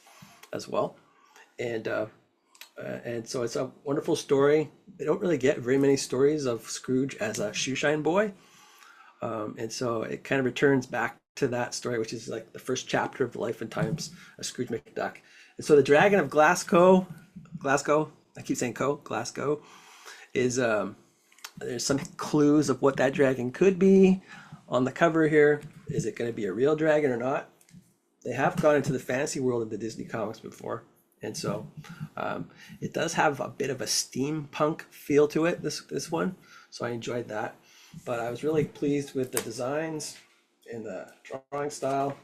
as well. And so it's a wonderful story. They don't really get very many stories of Scrooge as a shoeshine boy. And so it kind of returns back to that story, which is like the first chapter of the life and times of Scrooge McDuck. And so the Dragon of Glasgow, I keep saying Glasgow, is there's some clues of what that dragon could be on the cover here. Is it going to be a real dragon or not? They have gone into the fantasy world of the Disney comics before, and so it does have a bit of a steampunk feel to it. This one, so I enjoyed that. But I was really pleased with the designs and the drawing style.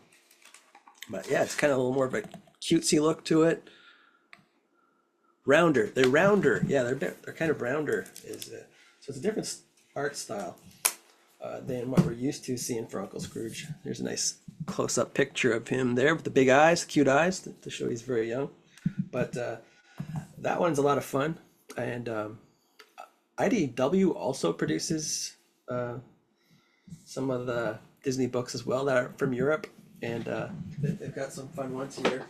But yeah, it's kind of a little more of a cutesy look to it. They're rounder. Yeah, they're kind of rounder. So it's a different art style than what we're used to seeing for Uncle Scrooge. There's a nice close-up picture of him there with the big eyes, cute eyes, to show he's very young. But that one's a lot of fun. And IDW also produces some of the Disney books as well that are from Europe, and they've got some fun ones here.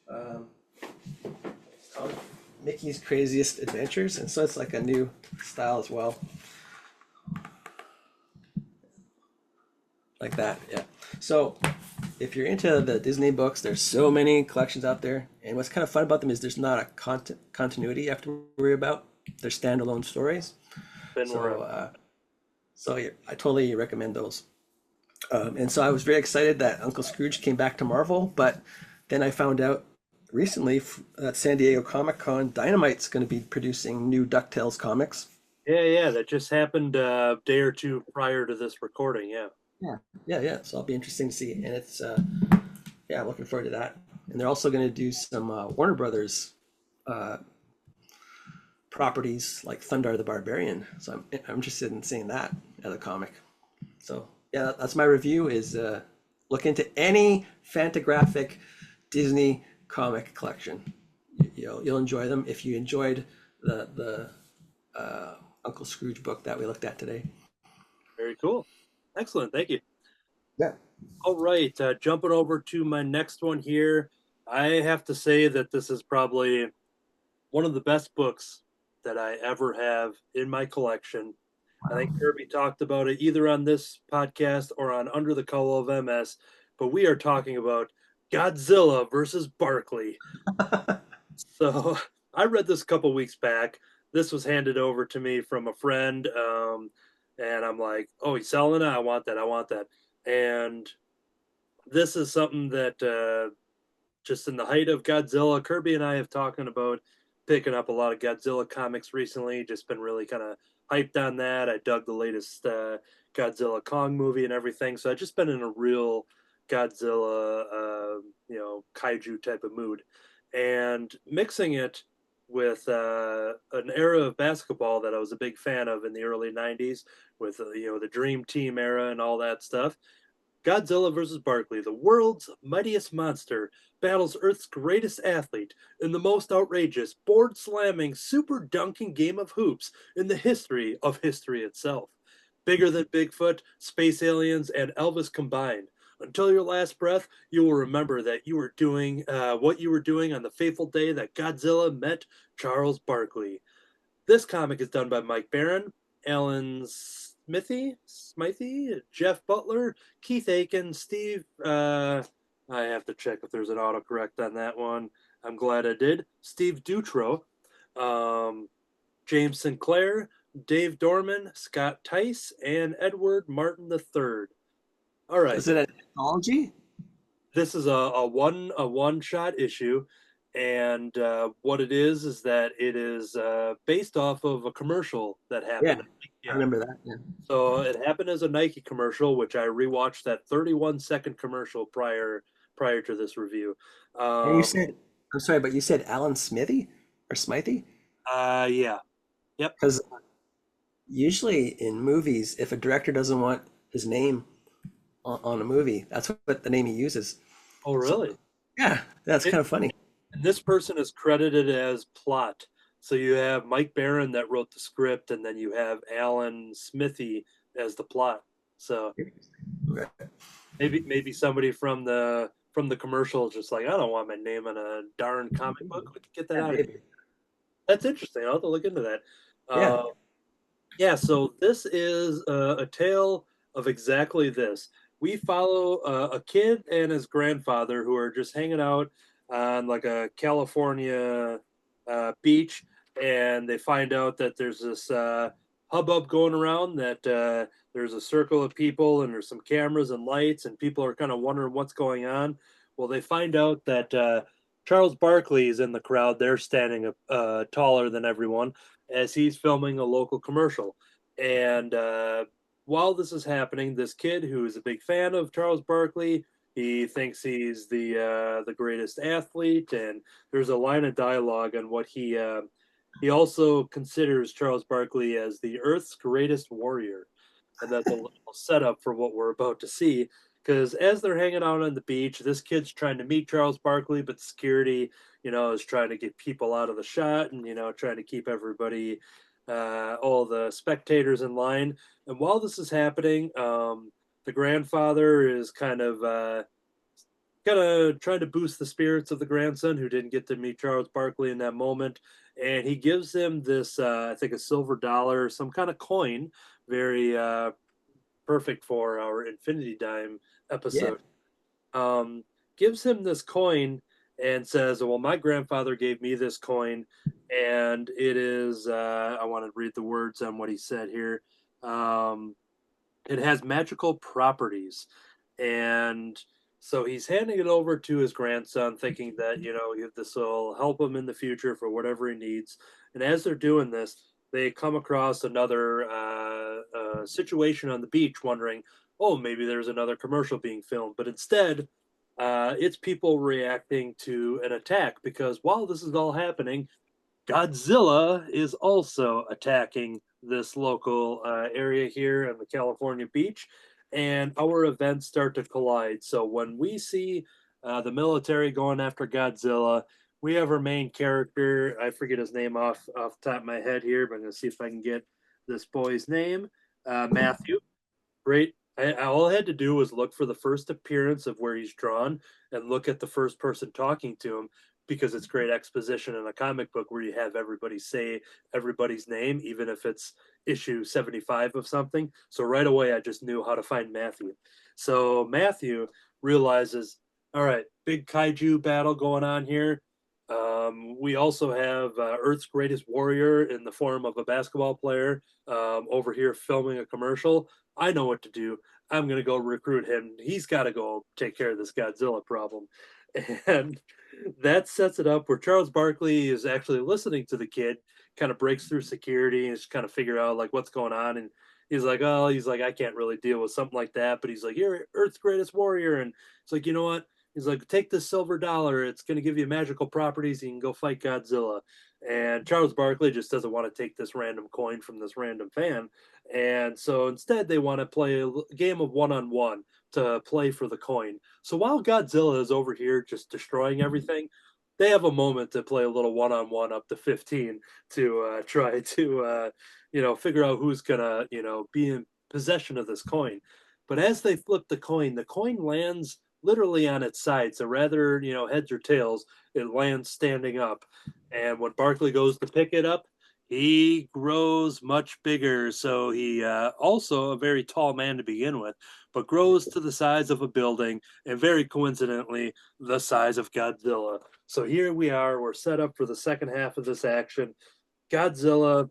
It's called Mickey's Craziest Adventures, and so it's like a new style as well. Like that, yeah. So if you're into the Disney books, there's so many collections out there, and what's kind of fun about them is there's not a continuity you have to worry about. They're standalone stories. So yeah, I totally recommend those. And so I was very excited that Uncle Scrooge came back to Marvel, but then I found out recently that San Diego Comic-Con, Dynamite's going to be producing new DuckTales comics.
Yeah, that just happened a day or two prior to this recording, yeah.
Yeah. So it'll be interesting to see, and it's looking forward to that. And they're also going to do some Warner Brothers properties like Thundar the Barbarian. So I'm interested in seeing that as a comic. So yeah, that's my review. Is look into any Fantagraphic Disney comic collection. You'll enjoy them if you enjoyed the Uncle Scrooge book that we looked at today.
Very cool. Excellent. Thank you.
Yeah.
All right. Jumping over to my next one here. I have to say that this is probably one of the best books that I ever have in my collection. I think Kirby talked about it either on this podcast or on Under the Cowl of MS, but we are talking about Godzilla versus Barkley. So I read this a couple weeks back. This was handed over to me from a friend, and I'm like, oh, he's selling it? I want that. And this is something that just in the height of Godzilla, Kirby and I have talking about picking up a lot of Godzilla comics recently, just been really kind of hyped on that. I dug the latest Godzilla Kong movie and everything. So I've just been in a real Godzilla, kaiju type of mood. And mixing it with an era of basketball that I was a big fan of in the early 90s with, the Dream Team era and all that stuff. Godzilla vs. Barkley, the world's mightiest monster, battles Earth's greatest athlete in the most outrageous, board-slamming, super dunking game of hoops in the history of history itself. Bigger than Bigfoot, space aliens, and Elvis combined. Until your last breath, you will remember that you were doing what you were doing on the fateful day that Godzilla met Charles Barkley. This comic is done by Mike Barron, Alan Smythe, Jeff Butler, Keith Aiken, Steve. I have to check if there's an autocorrect on that one. I'm glad I did. Steve Dutro, James Sinclair, Dave Dorman, Scott Tice, and Edward Martin III. All right.
Is it an anthology?
This is a one-shot issue, and what it is that it is based off of a commercial that happened.
Yeah, I remember that. Yeah.
So it happened as a Nike commercial, which I rewatched that 31-second commercial prior to this review.
And you said, I'm sorry, but you said Alan Smithy or Smythe?
Yeah. Yep.
Because usually in movies, if a director doesn't want his name on a movie, that's what the name he uses.
Oh, really?
So, yeah, that's kind of funny.
And this person is credited as plot. So you have Mike Barron that wrote the script, and then you have Alan Smithy as the plot. So maybe somebody from the commercial is just like, I don't want my name on a darn comic book. Get that out of here. That's interesting. I'll have to look into that. So this is a tale of exactly this. we follow a kid and his grandfather who are just hanging out on like a California beach, and they find out that there's this hubbub going around, that there's a circle of people and there's some cameras and lights, and people are kind of wondering what's going on. Well, they find out that Charles Barkley is in the crowd. They're standing taller than everyone as he's filming a local commercial. And while this is happening, this kid who is a big fan of Charles Barkley, he thinks he's the greatest athlete, and there's a line of dialogue on what he also considers Charles Barkley as the Earth's greatest warrior, and that's a little setup for what we're about to see. Because as they're hanging out on the beach, this kid's trying to meet Charles Barkley, but security, is trying to get people out of the shot, and trying to keep everybody, all the spectators in line. And while this is happening, the grandfather is kind of trying to boost the spirits of the grandson who didn't get to meet Charles Barkley in that moment, and he gives him this, I think, a silver dollar, some kind of coin, very perfect for our Infinity Dime episode. Gives him this coin and says, "Well, my grandfather gave me this coin, and it is." I want to read the words on what he said here. It has magical properties, and so he's handing it over to his grandson, thinking that this will help him in the future for whatever he needs. And as they're doing this, they come across another situation on the beach, wondering, oh, maybe there's another commercial being filmed. But instead, it's people reacting to an attack, because while this is all happening, Godzilla is also attacking this local area here on the California beach, and our events start to collide. So when we see the military going after Godzilla, we have our main character. I forget his name off the top of my head here, but I'm going to see if I can get this boy's name. Matthew. Great. All I had to do was look for the first appearance of where he's drawn and look at the first person talking to him, because it's great exposition in a comic book where you have everybody say everybody's name, even if it's issue 75 of something. So right away, I just knew how to find Matthew. So Matthew realizes, all right, big kaiju battle going on here. We also have Earth's greatest warrior in the form of a basketball player over here filming a commercial. I know what to do. I'm going to go recruit him. He's got to go take care of this Godzilla problem. And that sets it up where Charles Barkley is actually listening to the kid, kind of breaks through security and just kind of figure out like what's going on. And he's like, I can't really deal with something like that. But he's like, you're Earth's greatest warrior. And it's like, you know what? He's like, take this silver dollar. It's going to give you magical properties. You can go fight Godzilla. And Charles Barkley just doesn't want to take this random coin from this random fan. And so instead, they want to play a game of one-on-one to play for the coin. So while Godzilla is over here just destroying everything, they have a moment to play a little one-on-one up to 15 to try to, figure out who's going to, be in possession of this coin. But as they flip the coin lands literally on its side. So rather, heads or tails, it lands standing up. And when Barkley goes to pick it up, he grows much bigger. So he also a very tall man to begin with, but grows to the size of a building, and very coincidentally, the size of Godzilla. So here we are. We're set up for the second half of this action. Godzilla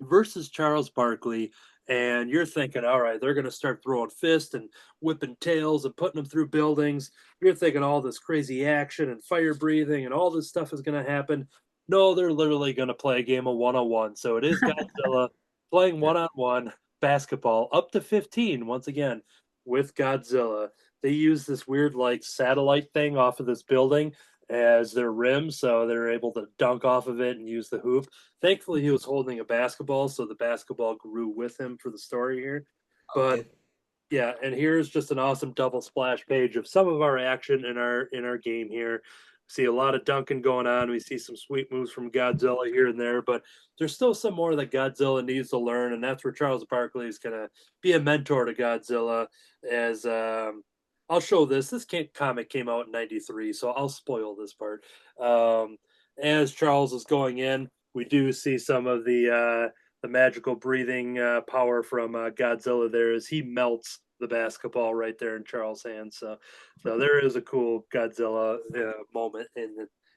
versus Charles Barkley. And you're thinking, all right, they're going to start throwing fists and whipping tails and putting them through buildings. You're thinking all this crazy action and fire breathing and all this stuff is going to happen. No, they're literally going to play a game of one-on-one. So it is Godzilla playing one-on-one basketball up to 15, once again, with Godzilla. They use this weird, like, satellite thing off of this building as their rim, so they're able to dunk off of it and use the hoop. Thankfully, he was holding a basketball, so the basketball grew with him for the story here. But yeah, and here's just an awesome double splash page of some of our action in our game here. See a lot of dunking going on. We see some sweet moves from Godzilla here and there, but there's still some more that Godzilla needs to learn, and that's where Charles Barkley is going to be a mentor to Godzilla. As I'll show this. This comic came out in '93, so I'll spoil this part. As Charles is going in, we do see some of the magical breathing power from Godzilla there as he melts the basketball right there in Charles' hands. So there is a cool Godzilla moment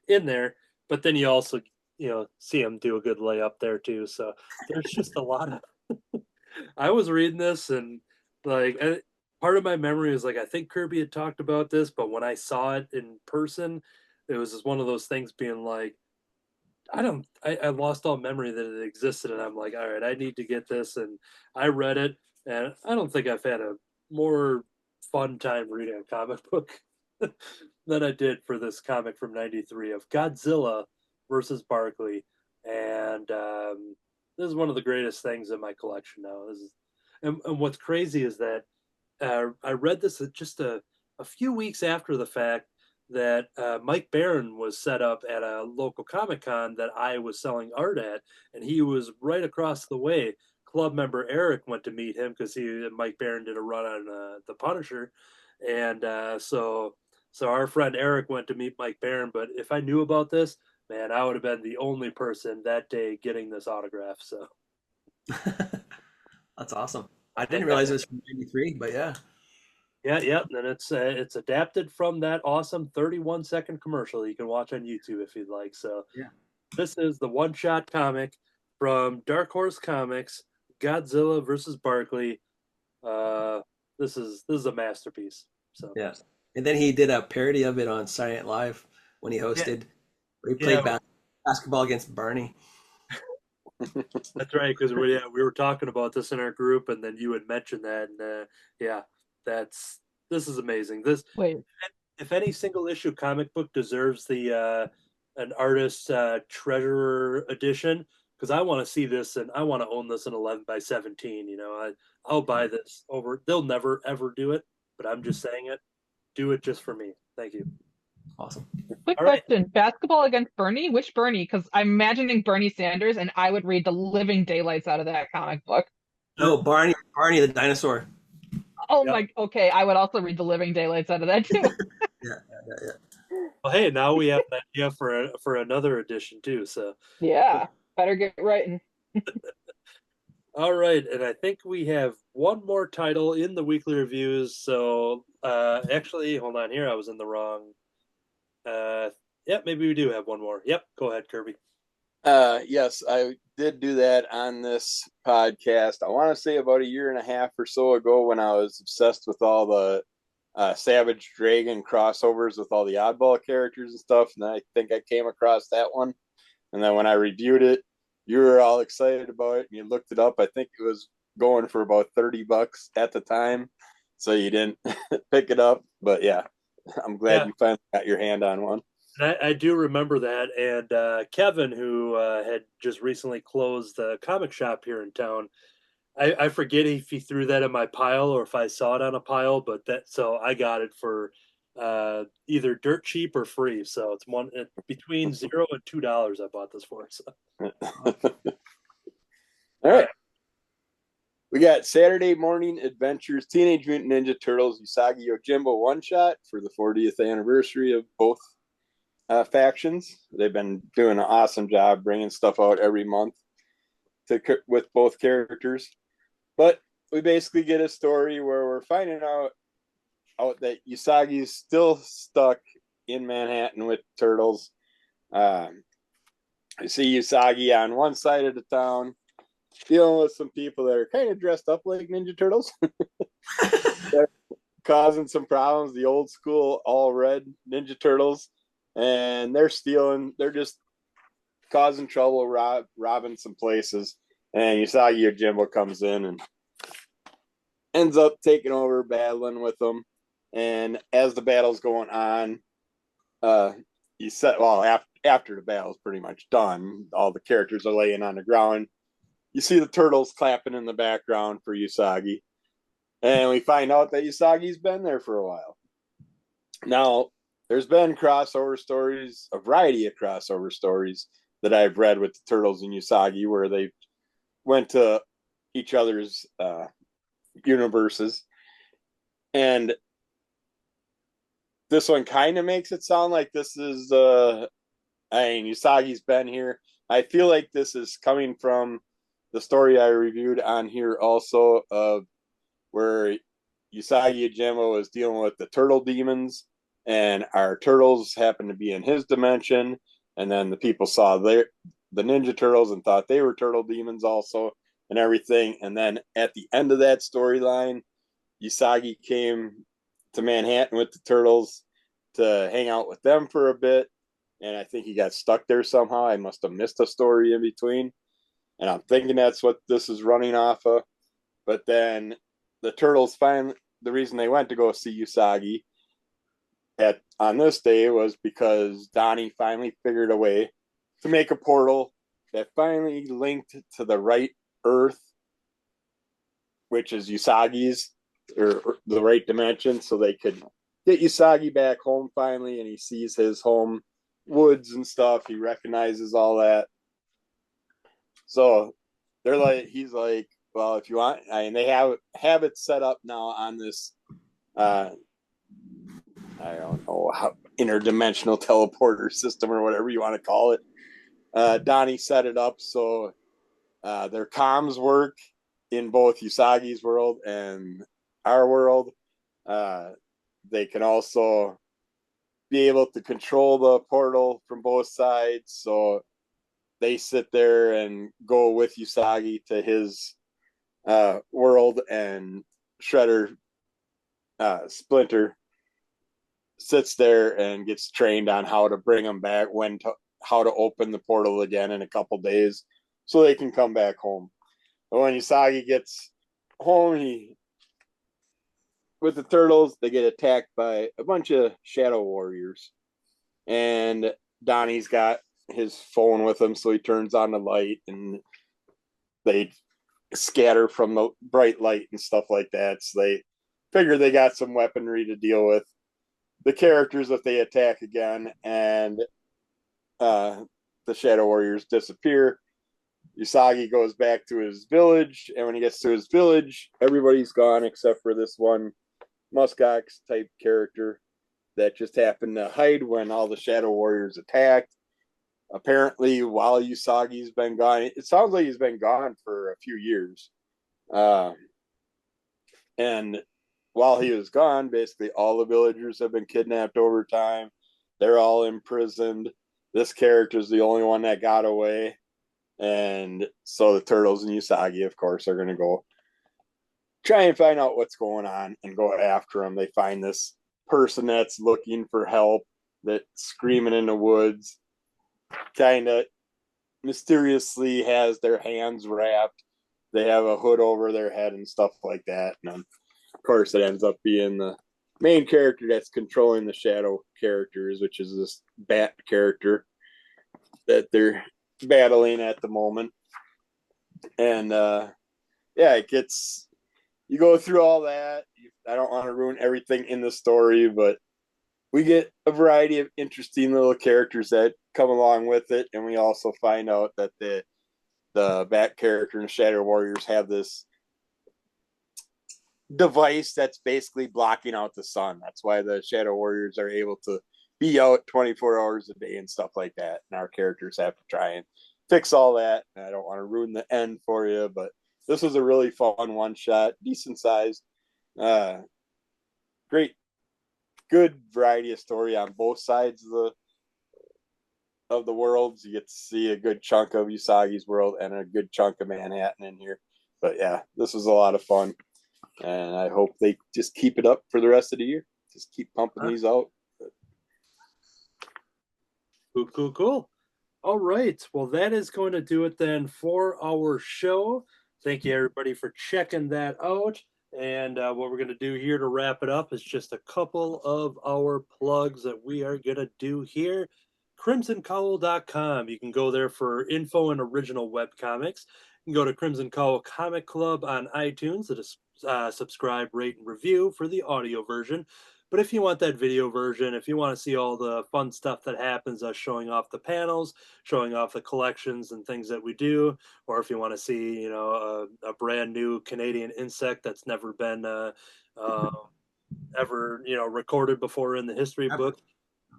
in there. But then you also see him do a good layup there too. So there's just a lot of. I was reading this and like part of my memory is like I think Kirby had talked about this, but when I saw it in person, it was just one of those things being like, I lost all memory that it existed, and I'm like, all right, I need to get this, and I read it, and I don't think I've had a more fun time reading a comic book than I did for this comic from '93 of Godzilla versus Barkley, and this is one of the greatest things in my collection now. And what's crazy is that I read this just a few weeks after the fact that Mike Barron was set up at a local Comic Con that I was selling art at, and he was right across the way. Club member Eric went to meet him because Mike Barron did a run on the Punisher, and so our friend Eric went to meet Mike Barron. But if I knew about this, man, I would have been the only person that day getting this autograph. So
That's awesome. I didn't realize it was from '93, but yeah.
Yeah. And it's adapted from that awesome 31-second commercial you can watch on YouTube if you'd like. So
yeah,
this is the one-shot comic from Dark Horse Comics, Godzilla versus Barkley. This is a masterpiece. So
yeah. And then he did a parody of it on Saturday Night Live when he hosted. Where he played basketball against Barney.
That's right, because we were talking about this in our group, and then you had mentioned that, and this is amazing. If any single issue comic book deserves the an artist's treasurer edition, because I want to see this and I want to own this in 11x17. I'll buy this over. They'll never ever do it, but I'm just saying it. Do it just for me. Thank you.
Awesome.
Quick
All right.
question. Basketball against Bernie? Which Bernie? Because I'm imagining Bernie Sanders, and I would read the living daylights out of that comic book.
No, Barney the dinosaur.
Oh
Yep.
okay. I would also read the living daylights out of that too.
Yeah.
Well, hey, now we have an idea for another edition too. So
Yeah, better get writing.
all right, and I think we have one more title in the weekly reviews. So actually, hold on here. I was in the wrong. Yep, maybe we do have one more. Yep, go ahead, Kirby.
Yes, I did do that on this podcast. I want to say about a year and a half or so ago when I was obsessed with all the Savage Dragon crossovers with all the oddball characters and stuff. And I think I came across that one. And then when I reviewed it, you were all excited about it and you looked it up. I think it was going for about $30 at the time. So you didn't pick it up. But yeah, I'm glad you finally got your hand on one.
I do remember that, and Kevin, who had just recently closed the comic shop here in town, I forget if he threw that in my pile or if I saw it on a pile, but so I got it for either dirt cheap or free. So it's between $0 and $2. I bought this for. So.
All right. We got Saturday Morning Adventures, Teenage Mutant Ninja Turtles, Usagi Yojimbo one-shot for the 40th anniversary of both factions. They've been doing an awesome job bringing stuff out every month with both characters. But we basically get a story where we're finding out that Usagi's still stuck in Manhattan with turtles. I see Usagi on one side of the town dealing with some people that are kind of dressed up like Ninja Turtles. They're causing some problems. The old school all red Ninja Turtles. And they're just causing trouble, robbing some places. And Usagi Yojimbo comes in and ends up taking over, battling with them. And as the battle's going on, after the battle's pretty much done, all the characters are laying on the ground. You see the turtles clapping in the background for Usagi. And we find out that Usagi's been there for a while. Now, there's been crossover stories, a variety of crossover stories that I've read with the Turtles and Usagi where they went to each other's universes. And this one kind of makes it sound like this is, Usagi's been here. I feel like this is coming from the story I reviewed on here also of where Usagi Yojimbo is dealing with the turtle demons, and our turtles happen to be in his dimension. And then the people saw the Ninja Turtles and thought they were turtle demons also, and everything. And then at the end of that storyline, Usagi came to Manhattan with the turtles to hang out with them for a bit. And I think he got stuck there somehow. I must have missed a story in between. And I'm thinking that's what this is running off of. But then the turtles finally, the reason they went to go see Usagi on this day was because Donnie finally figured a way to make a portal that finally linked to the right Earth, which is Usagi's, or the right dimension, so they could get Usagi back home finally. And he sees his home woods and stuff. He recognizes all that. So they're like, he's like, well, if you want, and they have it set up now on this I don't know, how interdimensional teleporter system or whatever you want to call it. Donnie set it up so their comms work in both Usagi's world and our world. They can also be able to control the portal from both sides. So they sit there and go with Usagi to his world, and Shredder, Splinter, sits there and gets trained on how to bring them back, how to open the portal again in a couple days so they can come back home. But when Usagi gets home, with the turtles, they get attacked by a bunch of shadow warriors. And Donnie's got his phone with him, so he turns on the light and they scatter from the bright light and stuff like that. So they figure they got some weaponry to deal with the characters if they attack again, and the Shadow Warriors disappear. Usagi goes back to his village, and when he gets to his village, everybody's gone except for this one muskox type character that just happened to hide when all the Shadow Warriors attacked. Apparently, while Usagi's been gone, it sounds like he's been gone for a few years. And while he was gone, basically all the villagers have been kidnapped over time. They're all imprisoned. This character is the only one that got away. And so the Turtles and Usagi, of course, are going to go try and find out what's going on and go after him. They find this person that's looking for help, that's screaming in the woods, kind of mysteriously has their hands wrapped. They have a hood over their head and stuff like that. And of course, it ends up being the main character that's controlling the shadow characters, which is this bat character that they're battling at the moment. And yeah, it gets, you go through all that. I don't want to ruin everything in the story, but we get a variety of interesting little characters that come along with it. And we also find out that the bat character and Shadow Warriors have this device that's basically blocking out the sun. That's why the Shadow Warriors are able to be out 24 hours a day and stuff like that. And our characters have to try and fix all that. And I don't want to ruin the end for you, but this was a really fun one shot, decent sized, great, good variety of story on both sides of the worlds. You get to see a good chunk of Usagi's world and a good chunk of Manhattan in here. But yeah, this was a lot of fun, and I hope they just keep it up for the rest of the year. Just keep pumping these out.
Cool. All right. Well, that is going to do it then for our show. Thank you, everybody, for checking that out. And what we're going to do here to wrap it up is just a couple of our plugs that we are going to do here. CrimsonCowl.com. You can go there for info and original webcomics. You can go to Crimson Cowl Comic Club on iTunes to subscribe, rate, and review for the audio version. But if you want that video version, if you want to see all the fun stuff that happens, us showing off the panels, showing off the collections and things that we do, or if you want to see, a brand new Canadian insect that's never been ever, recorded before in the history book,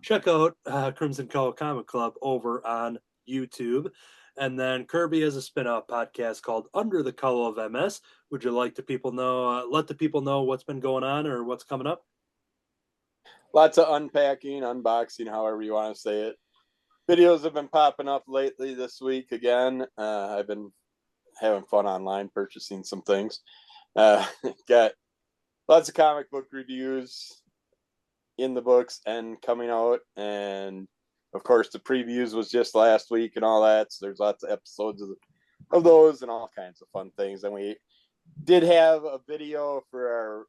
check out Crimson Cowl Comic Club over on YouTube. And then Kirby has a spin-off podcast called Under the Cowl of MS. Would you like to people know, let the people know what's been going on or what's coming up?
Lots of unpacking, unboxing, however you want to say it. Videos have been popping up lately this week again. I've been having fun online purchasing some things. Got lots of comic book reviews in the books and coming out. And of course, the previews was just last week and all that. So there's lots of episodes of those and all kinds of fun things. And we did have a video for our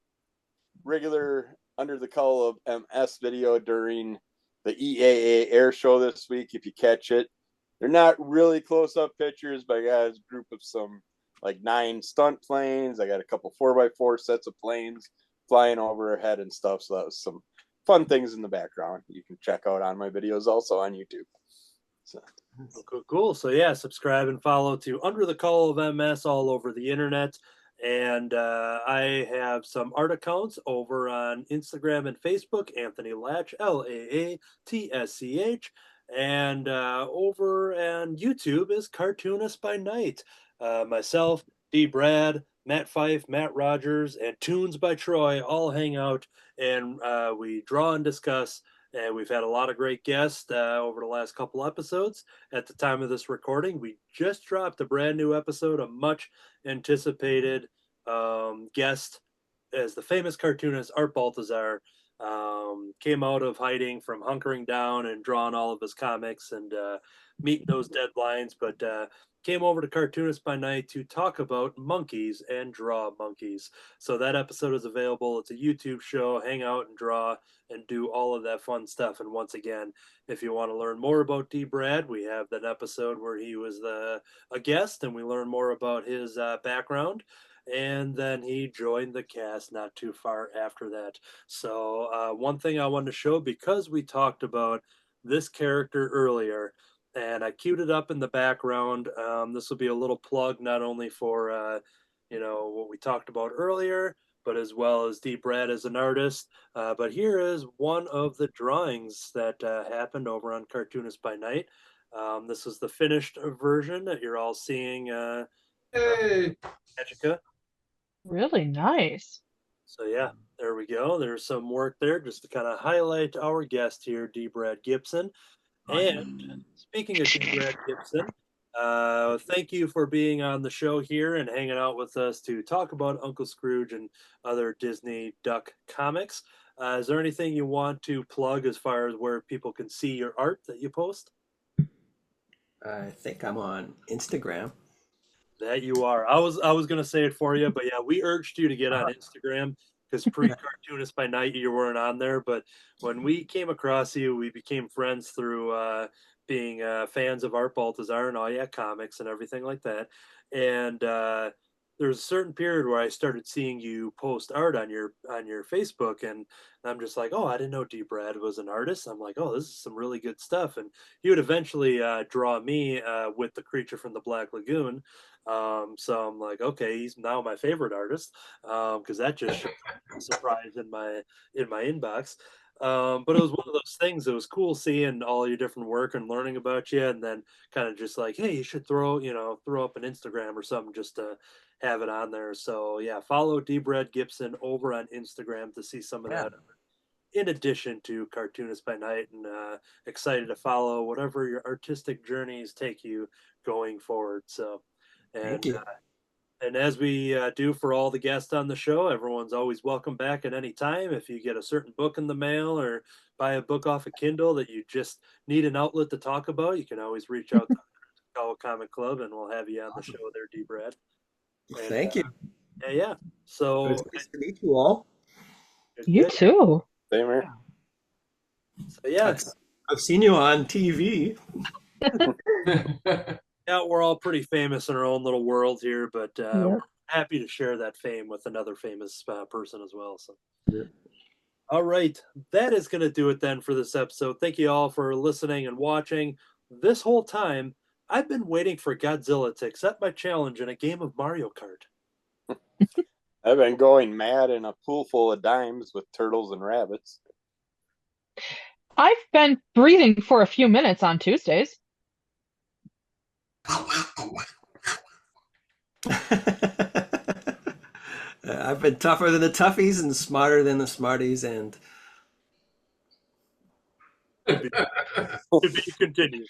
regular Under the Cowl of MS video during the EAA air show this week. If you catch it, they're not really close-up pictures, but I got a group of some like 9 stunt planes. I got a couple 4x4 sets of planes flying overhead and stuff. So that was some fun things in the background you can check out on my videos also on YouTube. So.
Cool. So yeah, subscribe and follow to Under the Cowl of MS all over the internet. And I have some art accounts over on Instagram and Facebook, Anthony Laatsch, Laatsch. And over on YouTube is Cartoonist by Night. Myself, D. Brad, Matt Fife, Matt Rogers, and Tunes by Troy all hang out and we draw and discuss. And we've had a lot of great guests over the last couple episodes. At the time of this recording, we just dropped a brand new episode, a much anticipated guest as the famous cartoonist Art Baltazar came out of hiding from hunkering down and drawing all of his comics and meeting those deadlines, but came over to Cartoonist by Night to talk about monkeys and draw monkeys. So that episode is available. It's a YouTube show. Hang out and draw and do all of that fun stuff. And once again, if you want to learn more about D. Brad, we have that episode where he was a guest and we learn more about his background. And then he joined the cast not too far after that. So one thing I wanted to show, because we talked about this character earlier, and I queued it up in the background. This will be a little plug not only for what we talked about earlier, but as well as D. Brad as an artist. But here is one of the drawings that happened over on Cartoonist by Night. This is the finished version that you're all seeing.
Hey.
Magica.
Really nice.
So yeah, there we go. There's some work there just to kind of highlight our guest here, D. Brad Gibson. And speaking of D. Brad Gibson, thank you for being on the show here and hanging out with us to talk about Uncle Scrooge and other Disney Duck comics. Is there anything you want to plug as far as where people can see your art that you post?
I think I'm on Instagram.
That you are. I was going to say it for you, but yeah, we urged you to get on Instagram because pre-Cartoonist by Night you weren't on there. But when we came across you, we became friends through being fans of Art Baltazar and all comics and everything like that. And there was a certain period where I started seeing you post art on your Facebook, and I'm just like, oh, I didn't know D. Brad was an artist. I'm like, oh, this is some really good stuff. And he would eventually draw me with the creature from the Black Lagoon. So I'm like, okay, he's now my favorite artist because that just showed a surprise in my inbox. But it was one of those things. It was cool seeing all your different work and learning about you, and then kind of just like, hey, you should throw up an Instagram or something just to have it on there. So yeah, follow D. Brad Gibson over on Instagram to see some of that. In addition to Cartoonist by Night, and excited to follow whatever your artistic journeys take you going forward. So.
Thank you.
And as we do for all the guests on the show, everyone's always welcome back at any time. If you get a certain book in the mail or buy a book off a Kindle that you just need an outlet to talk about, you can always reach out to Cowl Comic Club and we'll have you on the show there, D. Brad. And,
thank you.
Yeah. So
it's nice to meet you all.
You too.
Same here.
So yeah,
I've seen you on TV.
Yeah, we're all pretty famous in our own little world here, but we're happy to share that fame with another famous person as well. So, All right, that is going to do it then for this episode. Thank you all for listening and watching. This whole time, I've been waiting for Godzilla to accept my challenge in a game of Mario Kart.
I've been going mad in a pool full of dimes with turtles and rabbits.
I've been breathing for a few minutes on Tuesdays.
I've been tougher than the toughies and smarter than the smarties, and
To be continued.